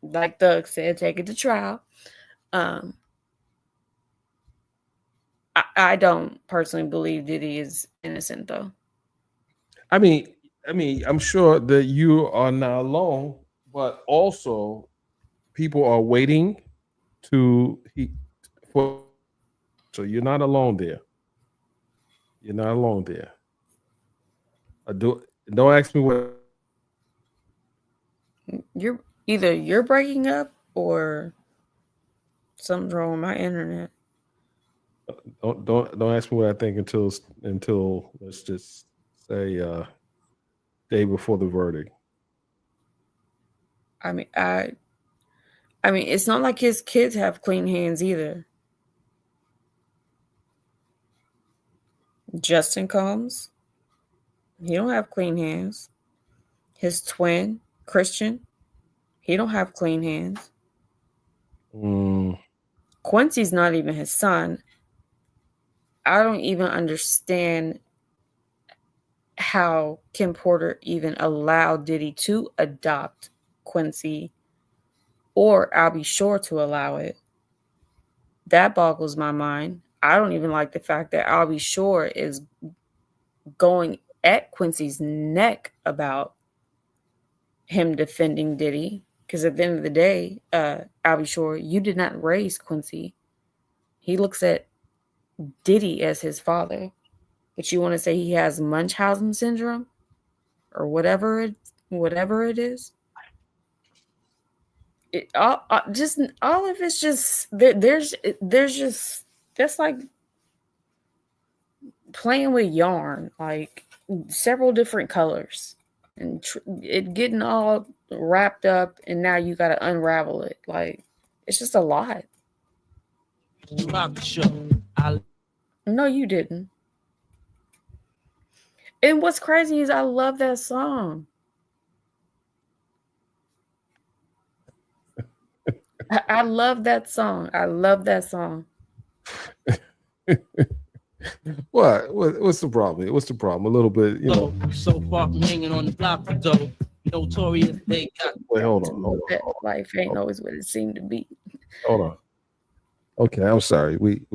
like Doug said, take it to trial. Um, I don't personally believe Diddy is innocent, though. I mean, I'm sure that you are not alone, but also people are waiting for. So you're not alone there. You're not alone there. Don't ask me what. You're breaking up or something's wrong with my internet. Don't ask me what I think until let's just say day before the verdict. I mean, it's not like his kids have clean hands either. Justin Combs, he don't have clean hands. His twin, Christian, he don't have clean hands. Quincy's not even his son. I don't even understand how Kim Porter even allowed Diddy to adopt Quincy, or I'll be sure to allow it. That boggles my mind. I don't even like the fact that I'll be sure is going at Quincy's neck about him defending Diddy. Because at the end of the day, I'll be sure you did not raise Quincy. He looks at Diddy as his father. But you want to say he has Munchausen syndrome or whatever it is? All of it's just there's just that's like playing with yarn, like several different colors, and it getting all wrapped up, and now you got to unravel it. Like it's just a lot. No, you didn't. And what's crazy is I love that song. I love that song. I love that song. What? What's the problem? What's the problem? A little bit, you know. So far from hanging on the block, though. Notorious, they got. Wait, hold on. Life ain't always what it seemed to be. Hold on. Okay, I'm sorry. We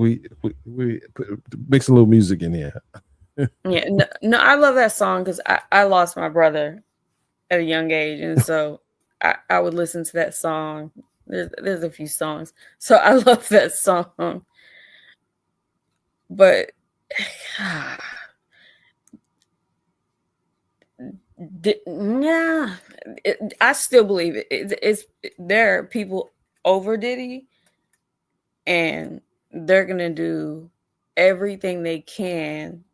mix a little music in here. Yeah, no, I love that song because I lost my brother at a young age, and so I would listen to that song. There's a few songs, so I love that song. But yeah, I still believe it. There are people over Diddy, and they're gonna do everything they can.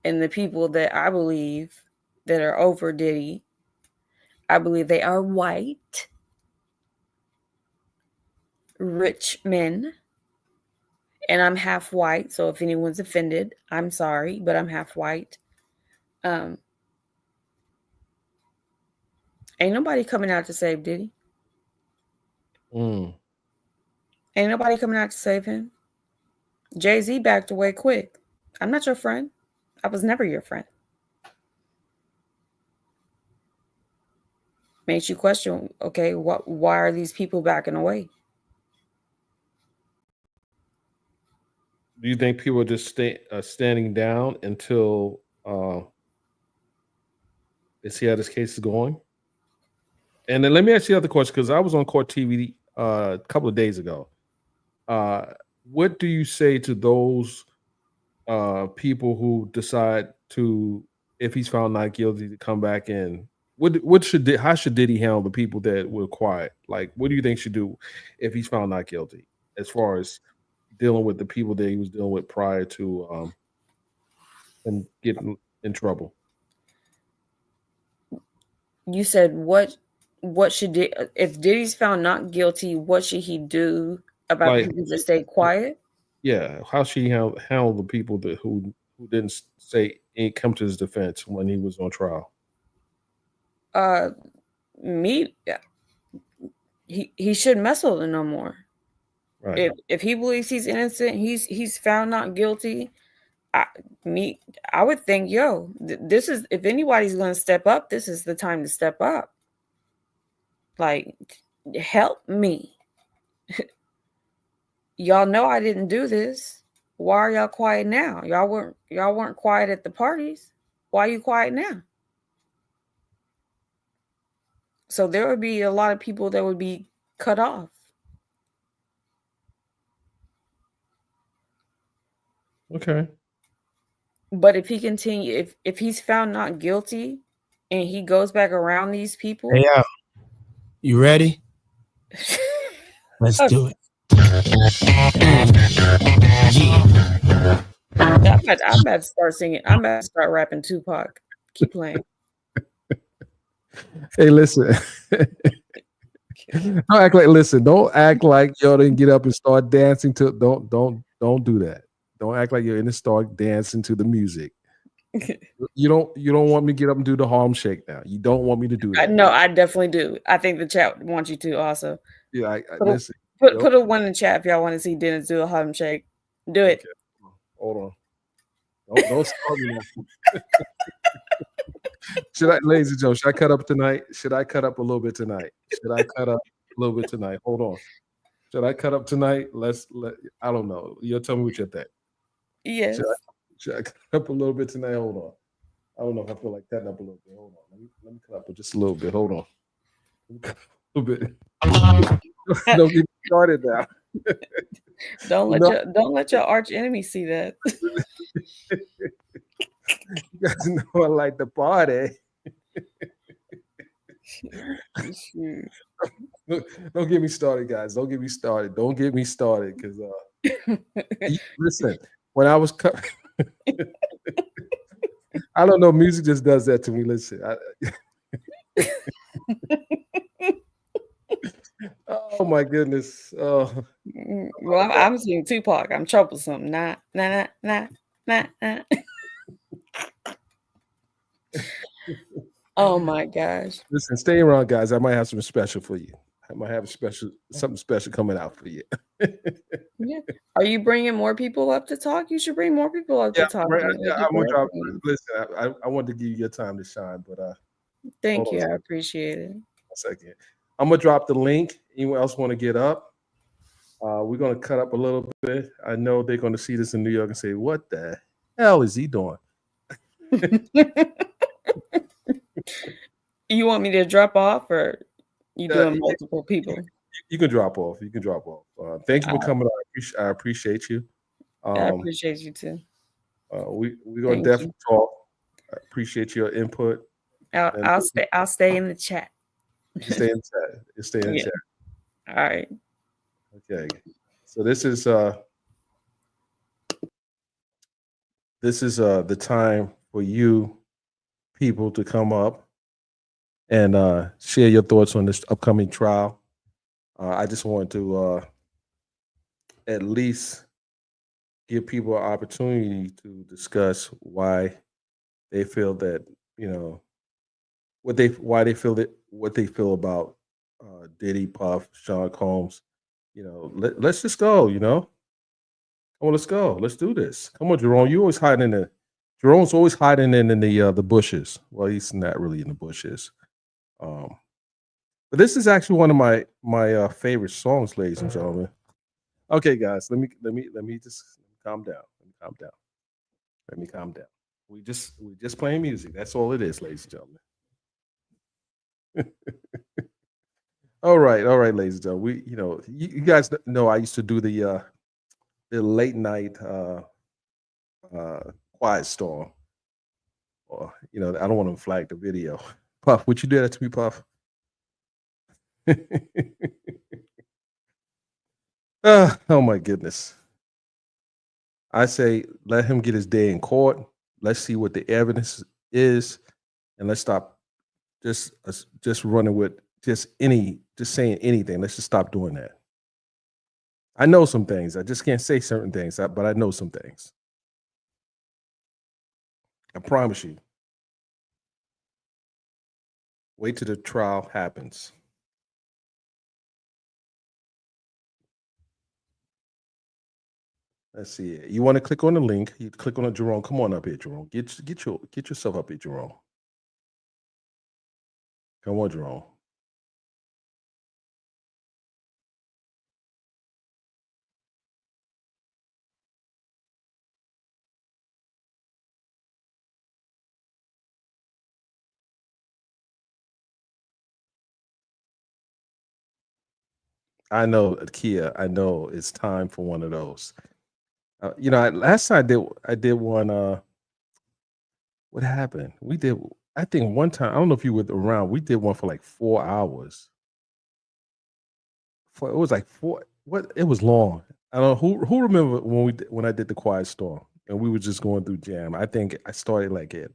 And the people that I believe that are over Diddy, I believe they are white, rich men. And I'm half white, so if anyone's offended, I'm sorry, but I'm half white. Ain't nobody coming out to save Diddy. Ain't nobody coming out to save him. Jay-Z backed away quick. I'm not your friend. I was never your friend. Makes you question, okay, why are these people backing away? Do you think people are just standing down until they see how this case is going? And then let me ask you the other question, because I was on Court TV a couple of days ago. What do you say to those people who decide to, if he's found not guilty, to come back in? How should Diddy handle the people that were quiet? Like, what do you think should do if he's found not guilty, as far as dealing with the people that he was dealing with prior to him getting in trouble? You said what what should if Diddy's found not guilty, what should he do about Like, the people that stay quiet? yeah, how she handle the people that who didn't say ain't come to his defense when he was on trial. Uh, me, he shouldn't mess with it no more. Right. If he believes he's innocent, he's found not guilty. I would think, this is, if anybody's going to step up, this is the time to step up. Like, help me. Y'all know I didn't do this. Why are y'all quiet now? Y'all weren't quiet at the parties. Why are you quiet now? So there would be a lot of people that would be cut off. Okay. But if he if he's found not guilty and he goes back around these people. Hey, you ready? Let's do it. Yeah. I'm about to start singing. I'm about to start rapping Tupac. Keep playing. Hey, listen. Don't act like y'all didn't get up and start dancing to. Don't do that. Don't act like you're in the start dancing to the music. You don't want me to get up and do the Harlem Shake now. You don't want me to do that. No, I definitely do. I think the chat wants you to also. Yeah, listen. Put a one in the chat if y'all want to see Dennis do a Harlem Shake. Do it. Okay. Hold on. Don't start me now. Ladies and gentlemen, should I cut up tonight? Should I cut up a little bit tonight? Hold on. Should I cut up tonight? I don't know. You'll tell me what you think. Yes. Should I cut up a little bit tonight? Hold on. I don't know if I feel like cutting up a little bit. Hold on. Let me cut up just a little bit. Hold on. A little bit. Don't get started now. Don't let your arch enemy see that. You guys know I like the party. Don't get me started, guys. Don't get me started, because listen, when I was I don't know, music just does that to me. Listen, oh my goodness. Well, I'm seeing Tupac. I'm troublesome. Nah. Oh my gosh. Listen, stay around, guys. I might have something special for you. I might have something special coming out for you. Yeah. Are you bringing more people up to talk? You should bring more people up to talk. I'm gonna drop. Listen, I wanted to give you your time to shine, but thank you. I appreciate it. 1 second. I'm gonna drop the link. Anyone else want to get up? We're gonna cut up a little bit. I know they're gonna see this in New York and say, "What the hell is he doing?" You want me to drop off, or you doing multiple people? You can drop off. Thank you for coming on. I appreciate you. I appreciate you too. We're gonna definitely talk. I appreciate your input. I'll stay in the chat. Stay in the chat. All right. Okay. So this is the time for you people to come up and share your thoughts on this upcoming trial. I just want to at least give people an opportunity to discuss why they feel that, what they feel about Diddy, Puff, Sean Combs. Let's just go. Come on, let's go. Let's do this. Come on, Jerome. Jerome's always hiding in the bushes. Well, he's not really in the bushes. But this is actually one of my favorite songs, ladies and gentlemen. Okay, guys, let me just calm down. Let me calm down. We just playing music. That's all it is, ladies and gentlemen. All right, ladies and gentlemen. You guys know I used to do the late night quiet storm. Or I don't want to flag the video. Puff, would you do that to me, Puff? Oh my goodness. I say let him get his day in court. Let's see what the evidence is, and let's stop just running with just saying anything. Let's just stop doing that. I know some things. I just can't say certain things, but I know some things. I promise you. Wait till the trial happens. Let's see it. You want to click on the link? You click on it, Jerome. Come on up here, Jerome. Get yourself up here, Jerome. Come on, Jerome. I know, Kia. I know it's time for one of those. Last time I did one. What happened? We did. I think one time. I don't know if you were around. We did one for like 4 hours. It was like four. What? It was long. I don't know who remember when I did the Quiet Storm and we were just going through jam. I think I started like at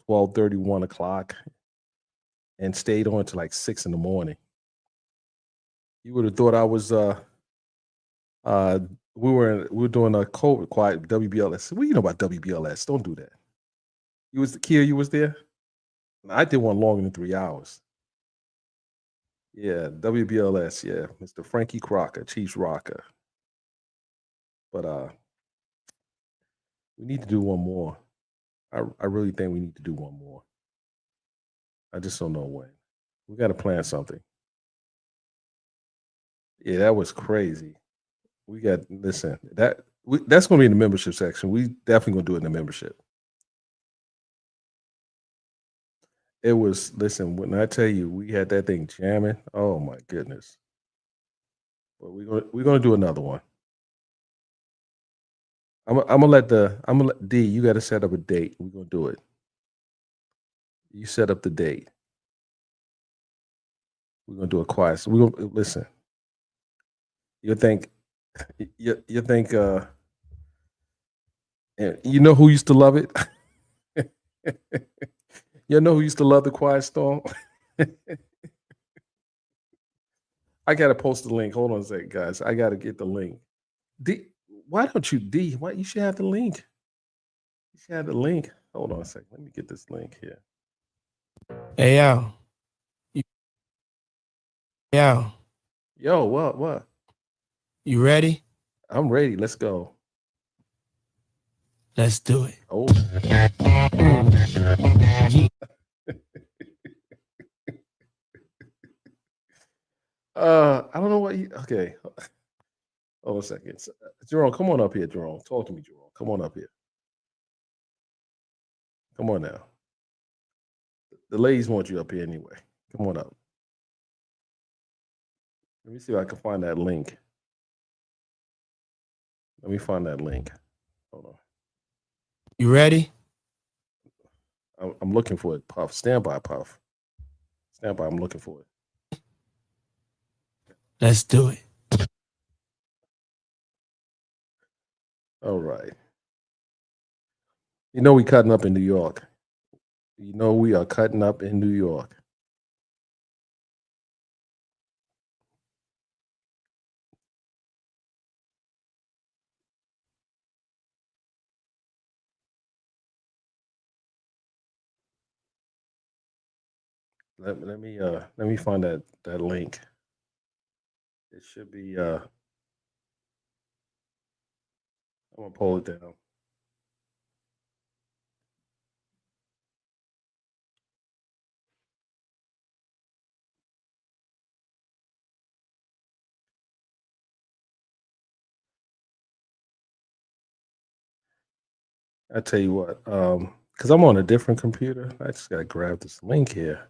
12:30, 1 o'clock, and stayed on to like 6 in the morning. You would have thought I was we were doing a COVID quiet WBLS. What do you know about WBLS? Don't do that. You was Kia, you was there? I did one longer than 3 hours. Yeah, WBLS, yeah. Mr. Frankie Crocker, Chiefs Rocker. But we need to do one more. I really think we need to do one more. I just don't know when. We got to plan something. Yeah, that was crazy. We got listen. That's going to be in the membership section. We definitely going to do it in the membership. It was listen. When I tell you, we had that thing jamming. Oh my goodness! But we're gonna do another one. I'm gonna let D. You got to set up a date. We're gonna do it. You set up the date. We're gonna do a quiet. So we're gonna listen. You think you think you know who used to love it? You know who used to love the Quiet Storm? I gotta post the link. Hold on a second, guys. I gotta get the link. D, why don't you D? Why you should have the link? You should have the link. Hold on a second. Let me get this link here. Hey, yo. Yo. Yo, what? You ready? I'm ready. Let's go. Let's do it. Oh. I don't know what you. Okay. Hold a second. Jerome, come on up here, Jerome. Talk to me, Jerome. Come on up here. Come on now. The ladies want you up here anyway. Come on up. Let me see if I can find that link. Let me find that link. Hold on. You ready? I'm looking for it. Puff. Stand by, Puff. Stand by. I'm looking for it. Let's do it. All right. You know we cutting up in New York. You know we are cutting up in New York. Let me find that link. It should be I'm gonna pull it down. I tell you what, because I'm on a different computer, I just gotta grab this link here.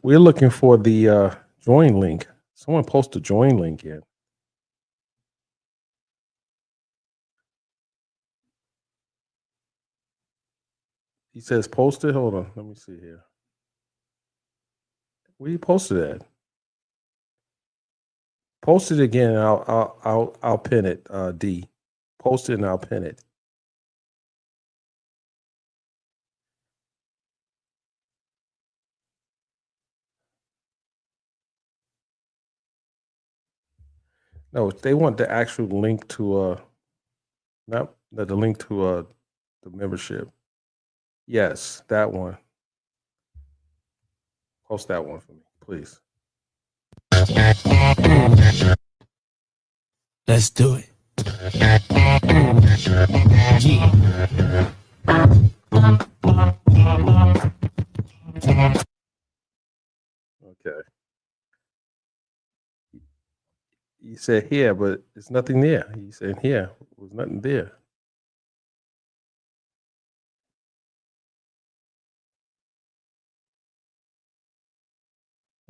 We're looking for the join link. Someone post a join link here. He says post it. Hold on, let me see here. Where you posted at? Post it again. And I'll pin it. D. Post it and I'll pin it. No, they want the actual link to not the link to the membership. Yes, that one. Post that one for me, please. Let's do it. Okay. You said here, but it's nothing there. You said here, there's nothing there.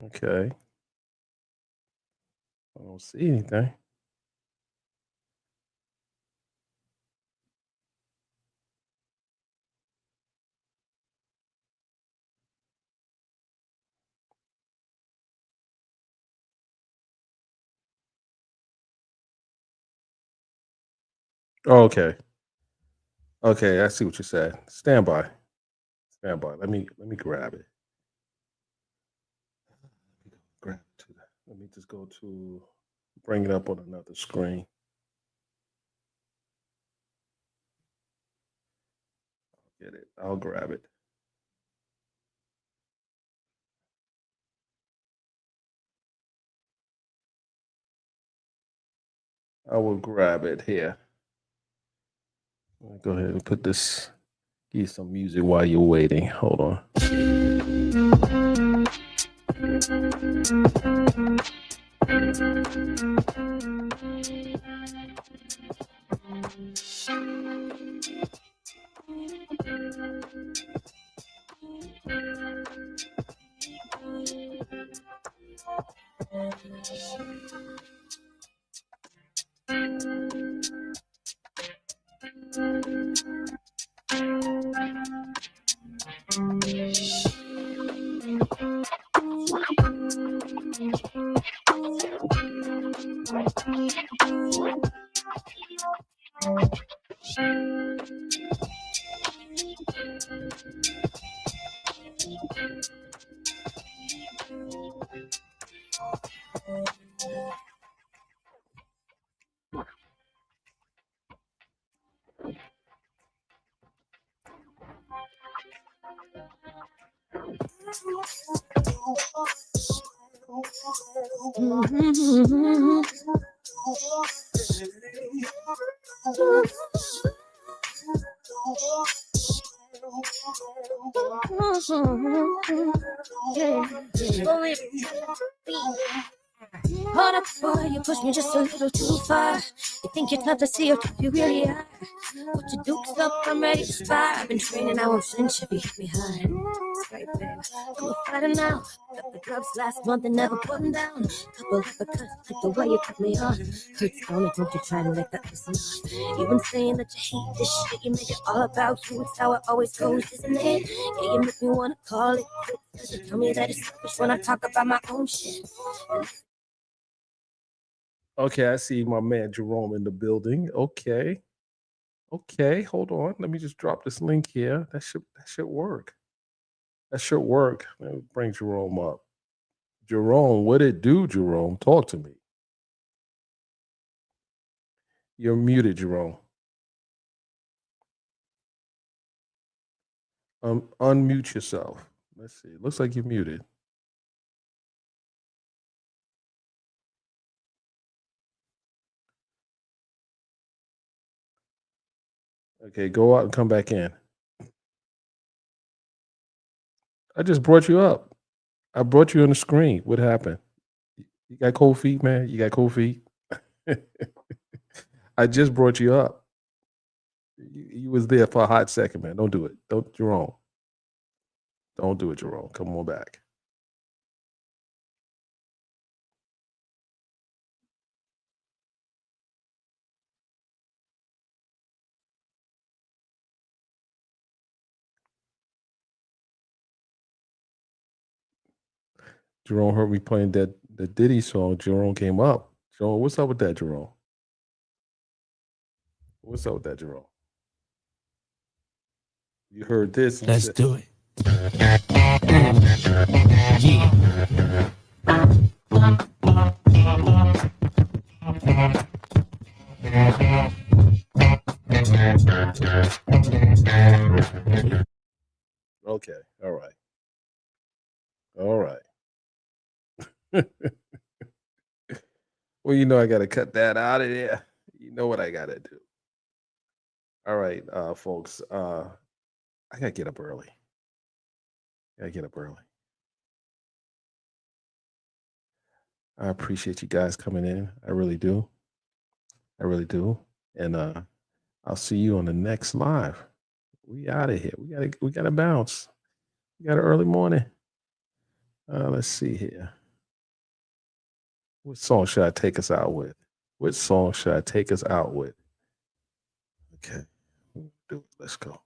Okay. I don't see anything. Oh, okay. Okay, I see what you said. Stand by. Stand by. Let me grab it. Grab it to that. Let me just go to bring it up on another screen. Get it. I'll grab it. I will grab it here. Go ahead and put this. Give you some music while you're waiting. Hold on. Hold up, boy, you push me just a little too far. You think you're tough to see or tough you really are. Put your dukes up, I'm ready to spar. I've been training, I won't flinch if you hit me hard. It's right there, I'm a fighter now. Got the gloves last month and never put them down. Couple of the cuts, like the way you cut me on. Hurts only don't you try to make that person off. You've been saying that you hate this shit, you make it all about you. It's how it always goes, isn't it? Yeah, you make me wanna call it quits. You tell me that it's selfish when I talk about my own shit. Okay, I see my man Jerome in the building. Okay. Okay, hold on. Let me just drop this link here. That should work. That should work. Let me bring Jerome up. Jerome, what it do, Jerome? Talk to me. You're muted, Jerome. Unmute yourself. Let's see. Looks like you're muted. Okay, go out and come back in. I just brought you up. I brought you on the screen. What happened? You got cold feet, man? You got cold feet? I just brought you up. You was there for a hot second, man. Don't do it. Don't, Jerome. Don't do it, Jerome. Come on back. Jerome heard me playing the Diddy song. Jerome came up. Jerome, what's up with that, Jerome? What's up with that, Jerome? You heard this. And Let's said, do it. Okay. All right. All right. Well, you know I gotta cut that out of there. You know what I gotta do. All right, folks. I gotta get up early. Gotta get up early. I appreciate you guys coming in. I really do. I really do. And I'll see you on the next live. We out of here. We gotta bounce. We got an early morning. Let's see here. What song should I take us out with? What song should I take us out with? Okay. Do it. Let's go.